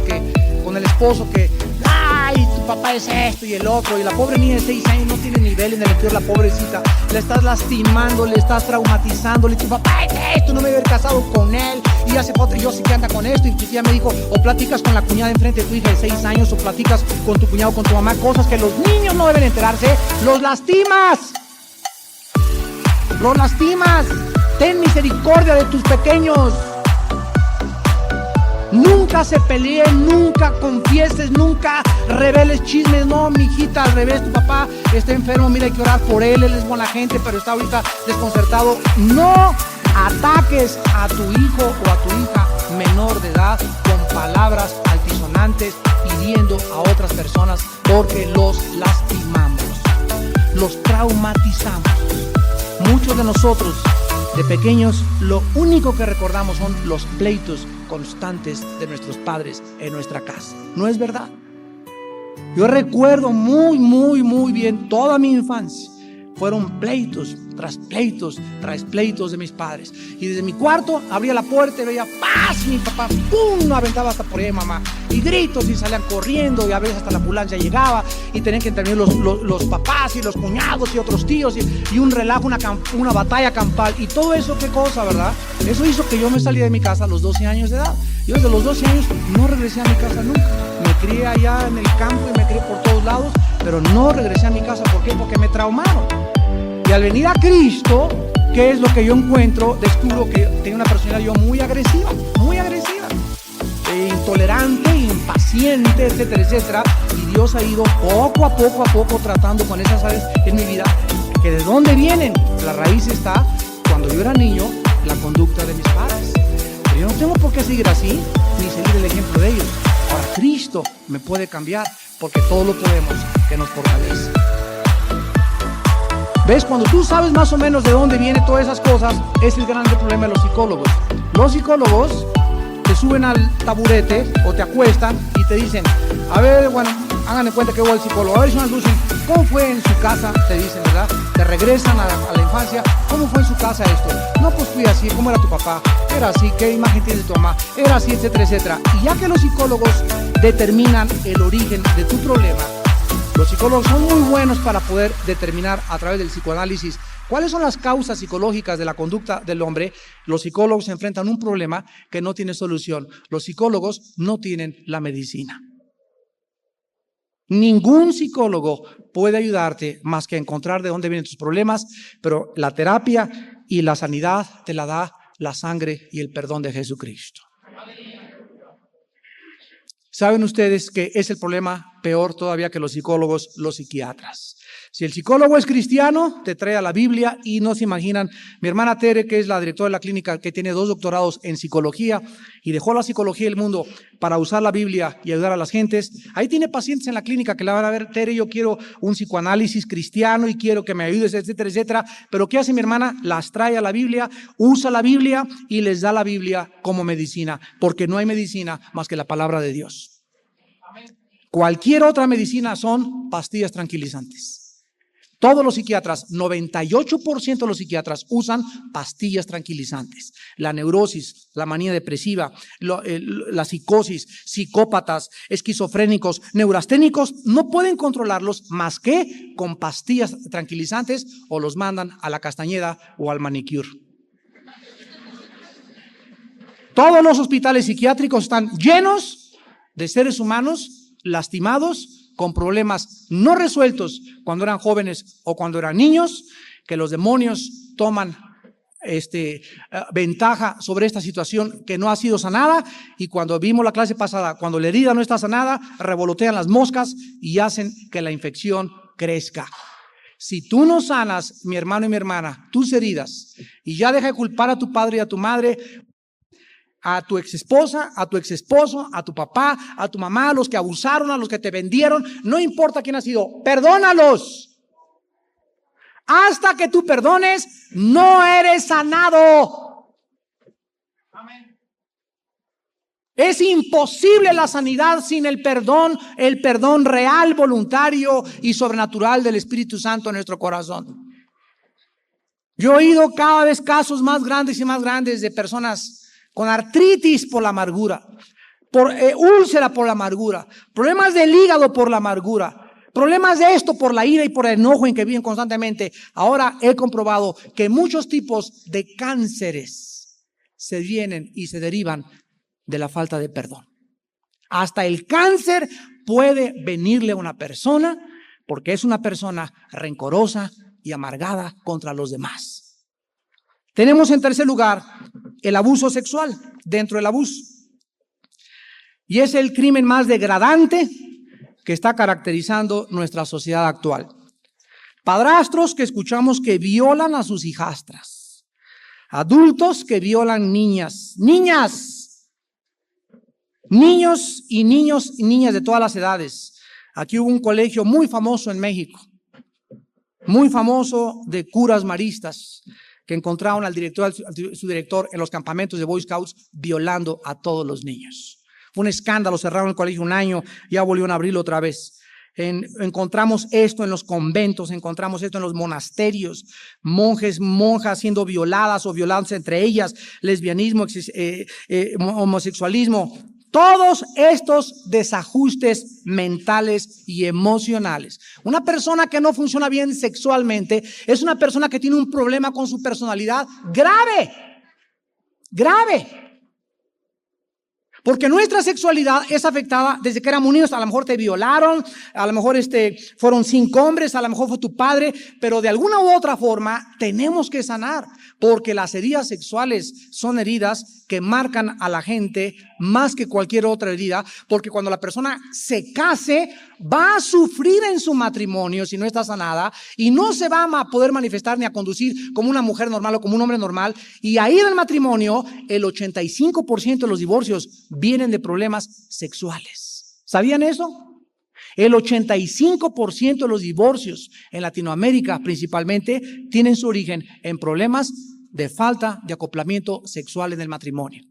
que ay, tu papá es esto y el otro, y la pobre niña de 6 años no tiene nivel en el interior, la pobrecita, le estás lastimando, le estás traumatizando, tu papá es esto, no me voy a haber casado con él, y hace foto, yo sí que anda con esto, y tu tía me dijo, o platicas con la cuñada enfrente de tu hija de 6 años, o platicas con tu cuñado, con tu mamá, cosas que los niños no deben enterarse, los lastimas. Los lastimas. Ten misericordia de tus pequeños. Nunca se peleen, nunca confieses, nunca reveles chismes. No, mi hijita, al revés, tu papá está enfermo, mira, hay que orar por él es buena gente, pero está ahorita desconcertado. No ataques a tu hijo o a tu hija menor de edad con palabras altisonantes, hiriendo a otras personas, porque los lastimamos, los traumatizamos. Muchos de nosotros, de pequeños, lo único que recordamos son los pleitos constantes de nuestros padres en nuestra casa. ¿No es verdad? Yo recuerdo muy bien toda mi infancia. Fueron pleitos tras pleitos de mis padres. Y desde mi cuarto abría la puerta y veía ¡paz! Mi papá ¡pum! Aventaba hasta por ahí, mamá. Y gritos, y salían corriendo, y a veces hasta la ambulancia llegaba, y tenían que intervenir los papás y los cuñados y otros tíos, y un relajo, una batalla campal. Y todo eso, ¿qué cosa, verdad? Eso hizo que yo me salí de mi casa a los 12 años de edad. Yo desde los 12 años no regresé a mi casa nunca. Me crié allá en el campo y me crié por todos lados, pero no regresé a mi casa. ¿Por qué? Porque me traumaron. Y al venir a Cristo, ¿qué es lo que yo encuentro? Descubro que tengo una personalidad yo muy agresiva, intolerante, impaciente, etcétera, etcétera. Y Dios ha ido poco a poco tratando con esas áreas en mi vida. ¿Que de dónde vienen? La raíz está, cuando yo era niño, la conducta de mis padres. Pero yo no tengo por qué seguir así, ni seguir el ejemplo de ellos. Ahora Cristo me puede cambiar, porque todo lo podemos que nos fortalece. ¿Ves? Cuando tú sabes más o menos de dónde vienen todas esas cosas, es el gran problema de los psicólogos. Los psicólogos te suben al taburete o te acuestan y te dicen, a ver, bueno, hagan de cuenta que voy al psicólogo, a ver si nos dicen, ¿cómo fue en su casa? Te dicen, ¿verdad? Te regresan a la infancia, ¿cómo fue en su casa esto? No, pues fui así, ¿cómo era tu papá? Era así, ¿qué imagen tiene de tu mamá? Era así, etcétera, etcétera. Y ya que los psicólogos determinan el origen de tu problema, los psicólogos son muy buenos para poder determinar a través del psicoanálisis cuáles son las causas psicológicas de la conducta del hombre. Los psicólogos se enfrentan a un problema que no tiene solución. Los psicólogos no tienen la medicina. Ningún psicólogo puede ayudarte más que a encontrar de dónde vienen tus problemas, pero la terapia y la sanidad te la da la sangre y el perdón de Jesucristo. ¿Saben ustedes que es el problema peor todavía que los psicólogos, los psiquiatras? Si el psicólogo es cristiano, te trae a la Biblia y no se imaginan. Mi hermana Tere, que es la directora de la clínica, que tiene 2 doctorados en psicología y dejó la psicología del mundo para usar la Biblia y ayudar a las gentes. Ahí tiene pacientes en la clínica que le van a ver, Tere, yo quiero un psicoanálisis cristiano y quiero que me ayudes, etcétera, etcétera. Pero ¿qué hace mi hermana? Las trae a la Biblia, usa la Biblia y les da la Biblia como medicina, porque no hay medicina más que la palabra de Dios. Cualquier otra medicina son pastillas tranquilizantes. Todos los psiquiatras, 98% de los psiquiatras usan pastillas tranquilizantes. La neurosis, la manía depresiva, la psicosis, psicópatas, esquizofrénicos, neurasténicos, no pueden controlarlos más que con pastillas tranquilizantes o los mandan a la Castañeda o al manicure. Todos los hospitales psiquiátricos están llenos de seres humanos lastimados, con problemas no resueltos cuando eran jóvenes o cuando eran niños, que los demonios toman ventaja sobre esta situación que no ha sido sanada, y cuando vimos la clase pasada, cuando la herida no está sanada, revolotean las moscas y hacen que la infección crezca. Si tú no sanas, mi hermano y mi hermana, tus heridas, y ya deja de culpar a tu padre y a tu madre, a tu exesposa, a tu exesposo, a tu papá, a tu mamá, a los que abusaron, a los que te vendieron, no importa quién ha sido, perdónalos. Hasta que tú perdones, no eres sanado. Amén. Es imposible la sanidad sin el perdón real, voluntario y sobrenatural del Espíritu Santo en nuestro corazón. Yo he oído cada vez casos más grandes y más grandes de personas con artritis por la amargura, por úlcera por la amargura, problemas del hígado por la amargura, problemas de esto por la ira y por el enojo en que viven constantemente. Ahora he comprobado que muchos tipos de cánceres se vienen y se derivan de la falta de perdón. Hasta el cáncer puede venirle a una persona porque es una persona rencorosa y amargada contra los demás. Tenemos en tercer lugar el abuso sexual dentro del abuso. Y es el crimen más degradante que está caracterizando nuestra sociedad actual. Padrastros que escuchamos que violan a sus hijastras. Adultos que violan niñas. Niños y niñas de todas las edades. Aquí hubo un colegio muy famoso en México. Muy famoso de curas maristas, que encontraron al su director en los campamentos de Boy Scouts violando a todos los niños. Fue un escándalo, cerraron el colegio un año, ya volvieron a abrirlo otra vez. Encontramos esto en los conventos, encontramos esto en los monasterios, monjes, monjas siendo violadas o violándose entre ellas, lesbianismo, homosexualismo. Todos estos desajustes mentales y emocionales. Una persona que no funciona bien sexualmente es una persona que tiene un problema con su personalidad grave. Porque nuestra sexualidad es afectada desde que éramos niños. A lo mejor te violaron, a lo mejor fueron 5 hombres, a lo mejor fue tu padre, pero de alguna u otra forma tenemos que sanar. porque las heridas sexuales son heridas que marcan a la gente más que cualquier otra herida, porque cuando la persona se case, va a sufrir en su matrimonio si no está sanada, y no se va a poder manifestar ni a conducir como una mujer normal o como un hombre normal, y ahí en el matrimonio, el 85% de los divorcios vienen de problemas sexuales. ¿Sabían eso? El 85% de los divorcios en Latinoamérica principalmente tienen su origen en problemas de falta de acoplamiento sexual en el matrimonio.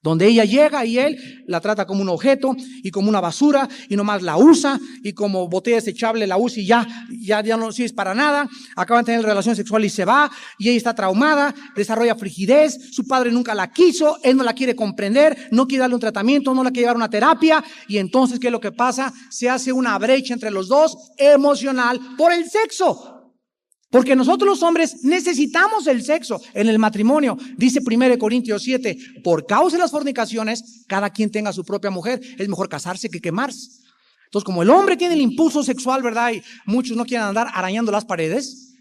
Donde ella llega y él la trata como un objeto y como una basura y nomás la usa y como botella desechable la usa y ya no sirve para nada. Acaban de tener relación sexual y se va y ella está traumada, desarrolla frigidez, su padre nunca la quiso, él no la quiere comprender, no quiere darle un tratamiento, no la quiere llevar a una terapia y entonces ¿qué es lo que pasa? Se hace una brecha entre los dos emocional por el sexo. Porque nosotros los hombres necesitamos el sexo en el matrimonio. Dice 1 Corintios 7, por causa de las fornicaciones, cada quien tenga su propia mujer. Es mejor casarse que quemarse. Entonces, como el hombre tiene el impulso sexual, ¿verdad? Y muchos no quieren andar arañando las paredes.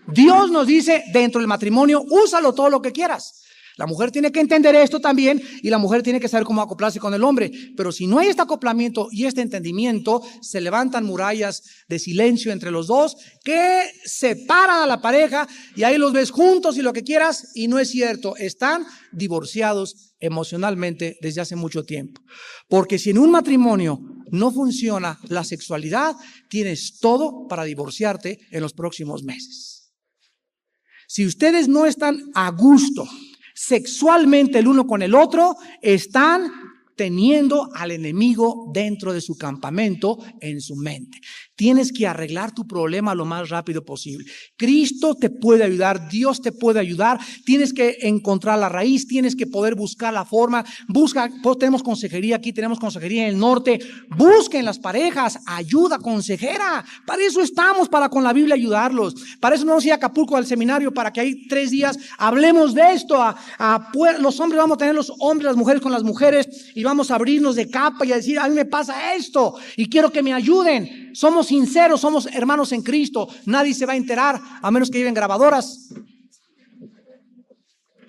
Dios nos dice, dentro del matrimonio, úsalo todo lo que quieras. La mujer tiene que entender esto también y la mujer tiene que saber cómo acoplarse con el hombre. Pero si no hay este acoplamiento y este entendimiento, se levantan murallas de silencio entre los dos que separan a la pareja y ahí los ves juntos y lo que quieras y no es cierto. Están divorciados emocionalmente desde hace mucho tiempo. Porque si en un matrimonio no funciona la sexualidad, tienes todo para divorciarte en los próximos meses. Si ustedes no están a gusto sexualmente el uno con el otro, están teniendo al enemigo dentro de su campamento en su mente. Tienes que arreglar tu problema lo más rápido posible. Cristo te puede ayudar, Dios te puede ayudar. Tienes que encontrar la raíz, tienes que poder buscar la forma. Busca, pues tenemos consejería aquí, tenemos consejería en el norte. Busquen las parejas, ayuda consejera. Para eso estamos, para con la Biblia ayudarlos. Para eso no vamos a ir a Acapulco al seminario, para que ahí 3 días hablemos de esto. Los hombres vamos a tener los hombres, las mujeres con las mujeres y vamos a abrirnos de capa y a decir, a mí me pasa esto y quiero que me ayuden. Somos sinceros, somos hermanos en Cristo. Nadie se va a enterar a menos que lleven grabadoras.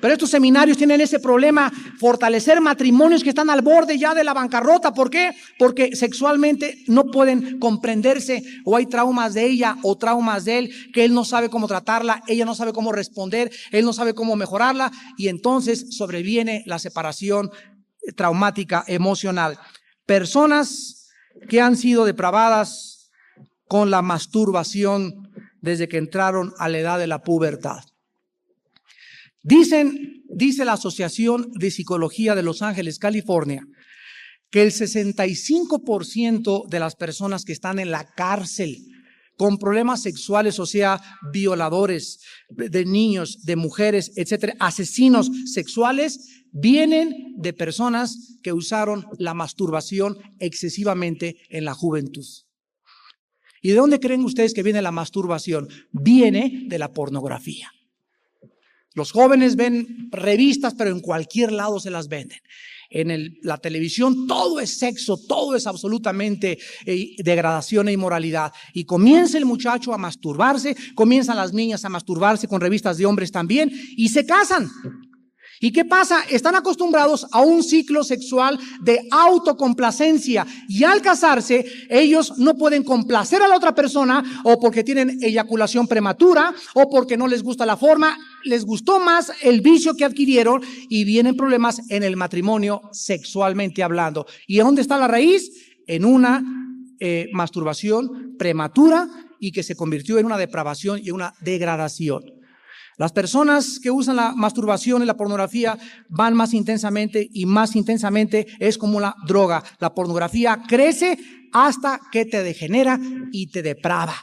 Pero estos seminarios tienen ese problema, fortalecer matrimonios que están al borde ya de la bancarrota. ¿Por qué? Porque sexualmente no pueden comprenderse o hay traumas de ella o traumas de él que él no sabe cómo tratarla, ella no sabe cómo responder, él no sabe cómo mejorarla y entonces sobreviene la separación traumática emocional. Personas que han sido depravadas con la masturbación desde que entraron a la edad de la pubertad. Dice la Asociación de Psicología de Los Ángeles, California, que el 65% de las personas que están en la cárcel con problemas sexuales, o sea, violadores de niños, de mujeres, etcétera, asesinos sexuales, vienen de personas que usaron la masturbación excesivamente en la juventud. ¿Y de dónde creen ustedes que viene la masturbación? Viene de la pornografía. Los jóvenes ven revistas, pero en cualquier lado se las venden. En la televisión todo es sexo, todo es absolutamente degradación e inmoralidad. Y comienza el muchacho a masturbarse, comienzan las niñas a masturbarse con revistas de hombres también y se casan. ¿Y qué pasa? Están acostumbrados a un ciclo sexual de autocomplacencia y al casarse ellos no pueden complacer a la otra persona o porque tienen eyaculación prematura o porque no les gusta la forma, les gustó más el vicio que adquirieron y vienen problemas en el matrimonio sexualmente hablando. ¿Y dónde está la raíz? En una masturbación prematura y que se convirtió en una depravación y una degradación. Las personas que usan la masturbación y la pornografía van más intensamente y más intensamente es como la droga. La pornografía crece hasta que te degenera y te deprava.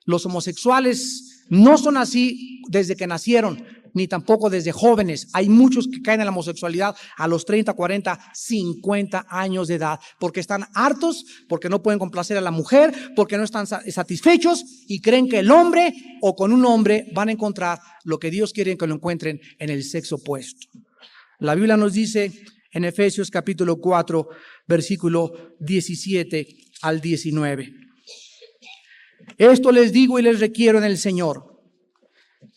Los homosexuales no son así desde que nacieron, ni tampoco desde jóvenes. Hay muchos que caen en la homosexualidad a los 30, 40, 50 años de edad, porque están hartos, porque no pueden complacer a la mujer, porque no están satisfechos y creen que el hombre o con un hombre van a encontrar lo que Dios quiere que lo encuentren en el sexo opuesto. La Biblia nos dice en Efesios capítulo 4, versículo 17 al 19. Esto les digo y les requiero en el Señor,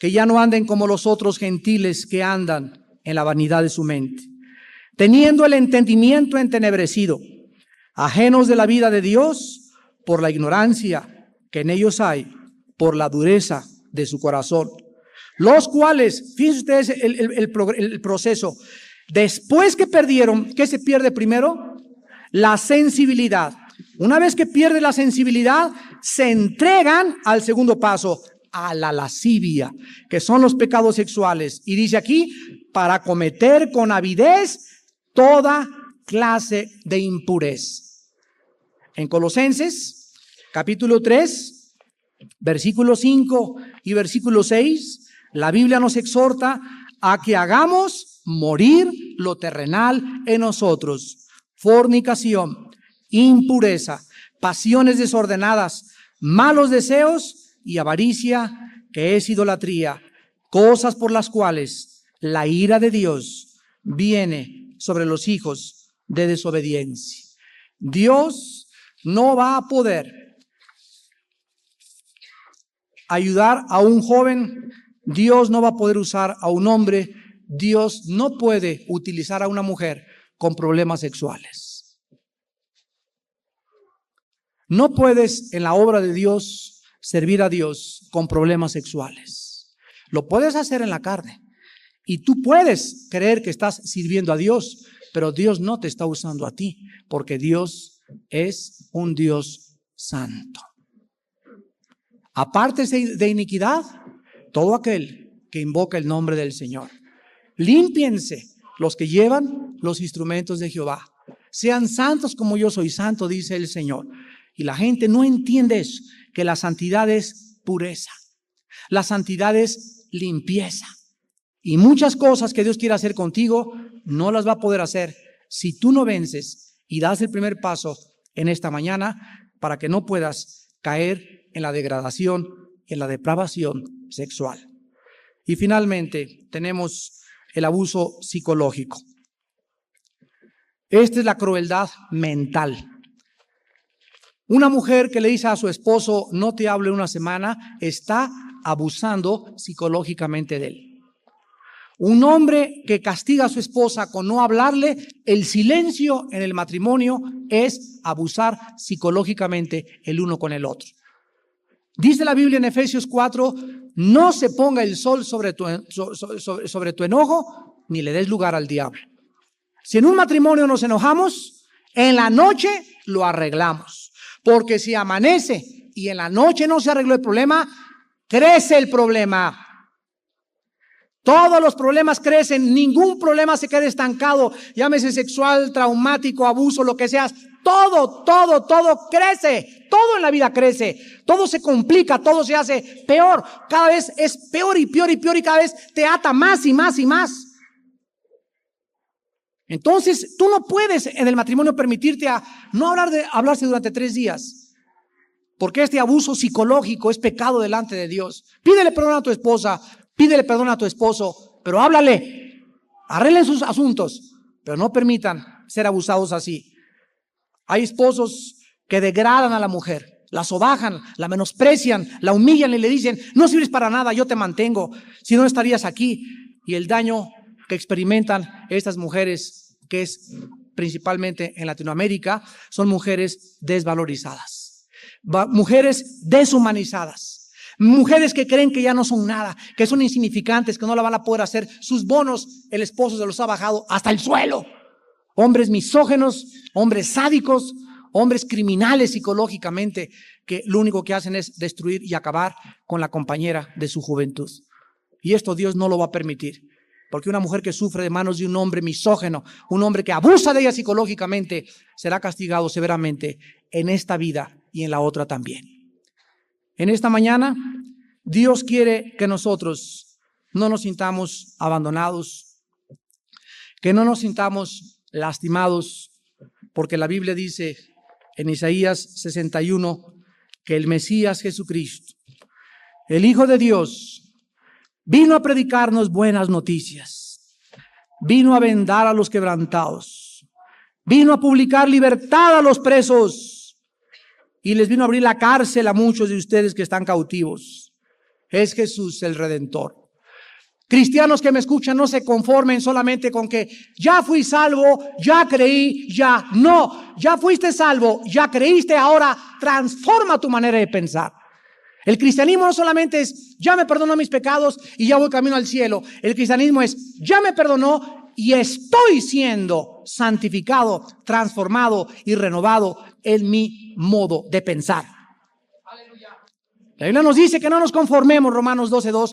que ya no anden como los otros gentiles que andan en la vanidad de su mente, teniendo el entendimiento entenebrecido, ajenos de la vida de Dios por la ignorancia que en ellos hay, por la dureza de su corazón. Los cuales, fíjense ustedes el proceso, después que perdieron, ¿qué se pierde primero? La sensibilidad. Una vez que pierde la sensibilidad, se entregan al segundo paso, a la lascivia, que son los pecados sexuales. Y dice aquí, para cometer con avidez toda clase de impureza. En Colosenses, capítulo 3, versículo 5 y versículo 6, la Biblia nos exhorta a que hagamos morir lo terrenal en nosotros: fornicación, impureza, pasiones desordenadas, malos deseos y avaricia, que es idolatría, cosas por las cuales la ira de Dios viene sobre los hijos de desobediencia. Dios no va a poder ayudar a un joven, Dios no va a poder usar a un hombre, Dios no puede utilizar a una mujer con problemas sexuales. No puedes en la obra de Dios servir a Dios con problemas sexuales. Lo puedes hacer en la carne y tú puedes creer que estás sirviendo a Dios, pero Dios no te está usando a ti, porque Dios es un Dios santo. Apártese de iniquidad todo aquel que invoca el nombre del Señor. Límpiense los que llevan los instrumentos de Jehová. Sean santos como yo soy santo, dice el Señor. Y la gente no entiende eso, que la santidad es pureza, la santidad es limpieza. Y muchas cosas que Dios quiere hacer contigo, no las va a poder hacer si tú no vences y das el primer paso en esta mañana, para que no puedas caer en la degradación, en la depravación sexual. Y finalmente tenemos el abuso psicológico. Esta es la crueldad mental. Una mujer que le dice a su esposo, no te hable una semana, está abusando psicológicamente de él. Un hombre que castiga a su esposa con no hablarle, el silencio en el matrimonio es abusar psicológicamente el uno con el otro. Dice la Biblia en Efesios 4, no se ponga el sol sobre tu enojo, ni le des lugar al diablo. Si en un matrimonio nos enojamos, en la noche lo arreglamos. Porque si amanece y en la noche no se arregló el problema, crece el problema. Todos los problemas crecen, ningún problema se queda estancado, llámese sexual, traumático, abuso, lo que sea. Todo crece, todo en la vida crece, todo se complica, todo se hace peor. Cada vez es peor y peor y peor y cada vez te ata más y más y más. Entonces, tú no puedes en el matrimonio permitirte a no hablarse durante 3 días. Porque este abuso psicológico es pecado delante de Dios. Pídele perdón a tu esposa, pídele perdón a tu esposo, pero háblale. Arreglen sus asuntos, pero no permitan ser abusados así. Hay esposos que degradan a la mujer, la sobajan, la menosprecian, la humillan y le dicen, no sirves para nada, yo te mantengo, si no estarías aquí. Y el daño que experimentan estas mujeres, que es principalmente en Latinoamérica, son mujeres desvalorizadas, mujeres deshumanizadas, mujeres que creen que ya no son nada, que son insignificantes, que no la van a poder hacer. Sus bonos el esposo se los ha bajado hasta el suelo. Hombres misógenos, hombres sádicos, hombres criminales psicológicamente, que lo único que hacen es destruir y acabar con la compañera de su juventud. Y esto Dios no lo va a permitir. Porque una mujer que sufre de manos de un hombre misógeno, un hombre que abusa de ella psicológicamente, será castigado severamente en esta vida y en la otra también. En esta mañana, Dios quiere que nosotros no nos sintamos abandonados, que no nos sintamos lastimados, porque la Biblia dice en Isaías 61 que el Mesías Jesucristo, el Hijo de Dios, vino a predicarnos buenas noticias, vino a vendar a los quebrantados, vino a publicar libertad a los presos y les vino a abrir la cárcel a muchos de ustedes que están cautivos. es Jesús el Redentor. Cristianos que me escuchan, no se conformen solamente con que ya fui salvo, ya creí, ya no. Ya fuiste salvo, ya creíste, ahora transforma tu manera de pensar. El cristianismo no solamente es ya me perdonó mis pecados y ya voy camino al cielo. El cristianismo es ya me perdonó y estoy siendo santificado, transformado y renovado en mi modo de pensar. La Biblia nos dice que no nos conformemos, Romanos 12:2.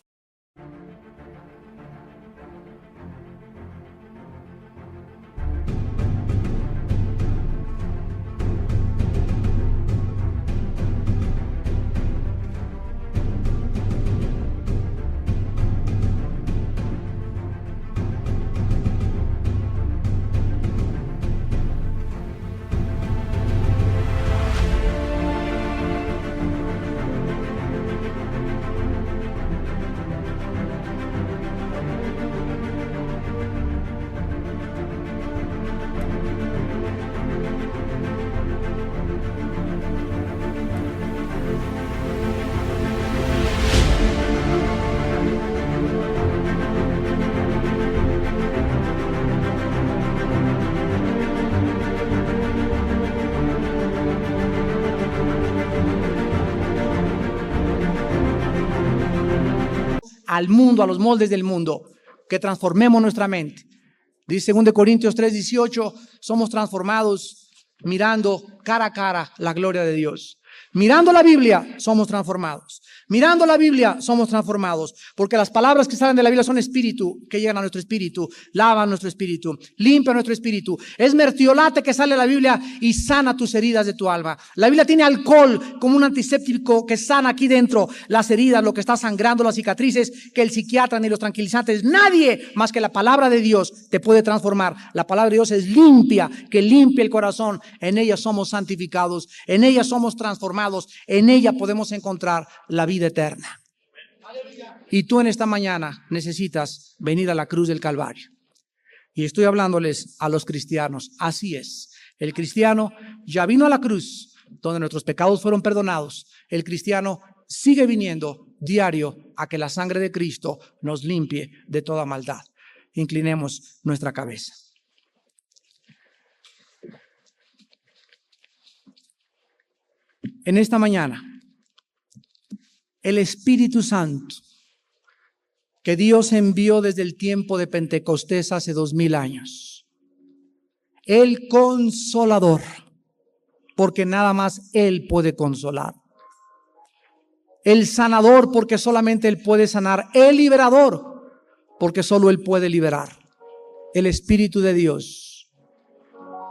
Al mundo, a los moldes del mundo, que transformemos nuestra mente. Dice 2 Corintios 3:18, somos transformados mirando cara a cara la gloria de Dios. Mirando la Biblia somos transformados. Mirando la Biblia somos transformados, porque las palabras que salen de la Biblia son espíritu, que llegan a nuestro espíritu, lavan nuestro espíritu, limpian nuestro espíritu. Es mertiolate que sale de la Biblia y sana tus heridas de tu alma. La Biblia tiene alcohol como un antiséptico que sana aquí dentro las heridas, lo que está sangrando, las cicatrices, que el psiquiatra ni los tranquilizantes, nadie más que la palabra de Dios te puede transformar. La palabra de Dios es limpia, que limpia el corazón. En ella somos santificados, en ella somos transformados, en ella podemos encontrar la vida eterna. Y tú en esta mañana necesitas venir a la cruz del Calvario. Y estoy hablándoles a los cristianos. Así es. El cristiano ya vino a la cruz, donde nuestros pecados fueron perdonados. El cristiano sigue viniendo diario a que la sangre de Cristo nos limpie de toda maldad. Inclinemos nuestra cabeza. En esta mañana, el Espíritu Santo que Dios envió desde el tiempo de Pentecostés hace 2000 años, el Consolador, porque nada más Él puede consolar, el Sanador, porque solamente Él puede sanar, el Liberador, porque solo Él puede liberar, el Espíritu de Dios,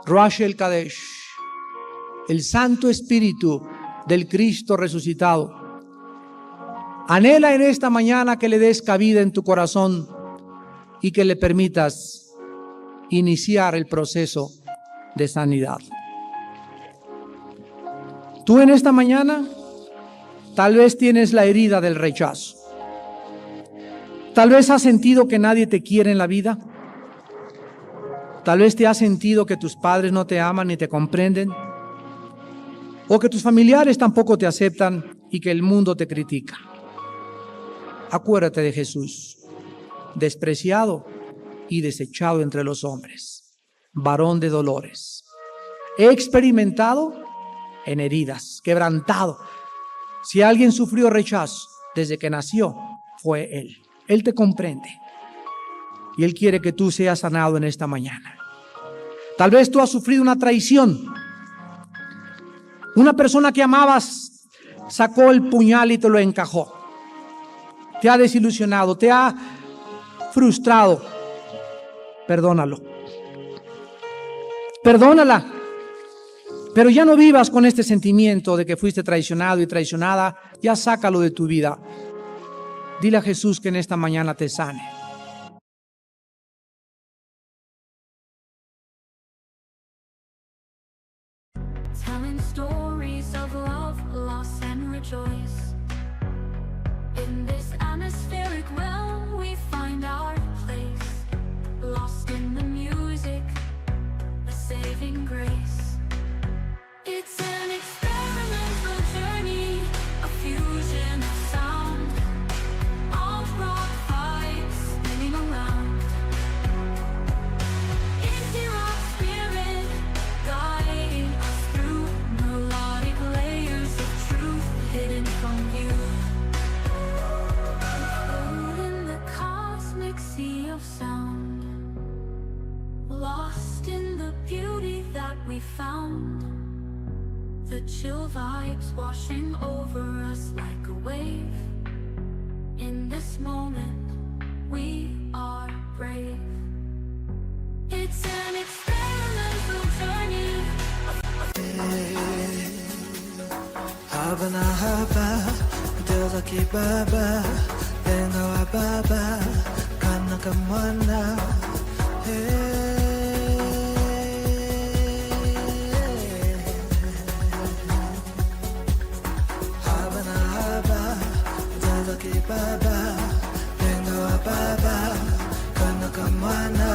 Ruach el Kadesh, el Santo Espíritu del Cristo resucitado, anhela en esta mañana que le des cabida en tu corazón y que le permitas iniciar el proceso de sanidad. Tú en esta mañana tal vez tienes la herida del rechazo. Tal vez has sentido que nadie te quiere en la vida. Tal vez te has sentido que tus padres no te aman ni te comprenden, o que tus familiares tampoco te aceptan y que el mundo te critica. Acuérdate de Jesús, despreciado y desechado entre los hombres, varón de dolores, experimentado en heridas, quebrantado. Si alguien sufrió rechazo desde que nació, fue Él. Él te comprende y Él quiere que tú seas sanado en esta mañana. Tal vez tú has sufrido una traición. Una persona que amabas sacó el puñal y te lo encajó. Te ha desilusionado, te ha frustrado. Perdónalo. Perdónala. Pero ya no vivas con este sentimiento de que fuiste traicionado y traicionada. Ya sácalo de tu vida. Dile a Jesús que en esta mañana te sane. Telling stories of love, loss and rejoice. In this atmospheric realm we find our place, lost in the music, a saving grace. It's an experimental journey, a fusion of sound, washing over us like a wave. In this moment, we are brave. It's an experimental journey. Haba na haba, Diyos akibaba, Tenga wa baba, Kana kamwana. Haba na haba, Diyos akibaba, Tenga wa baba, Kana kamwana.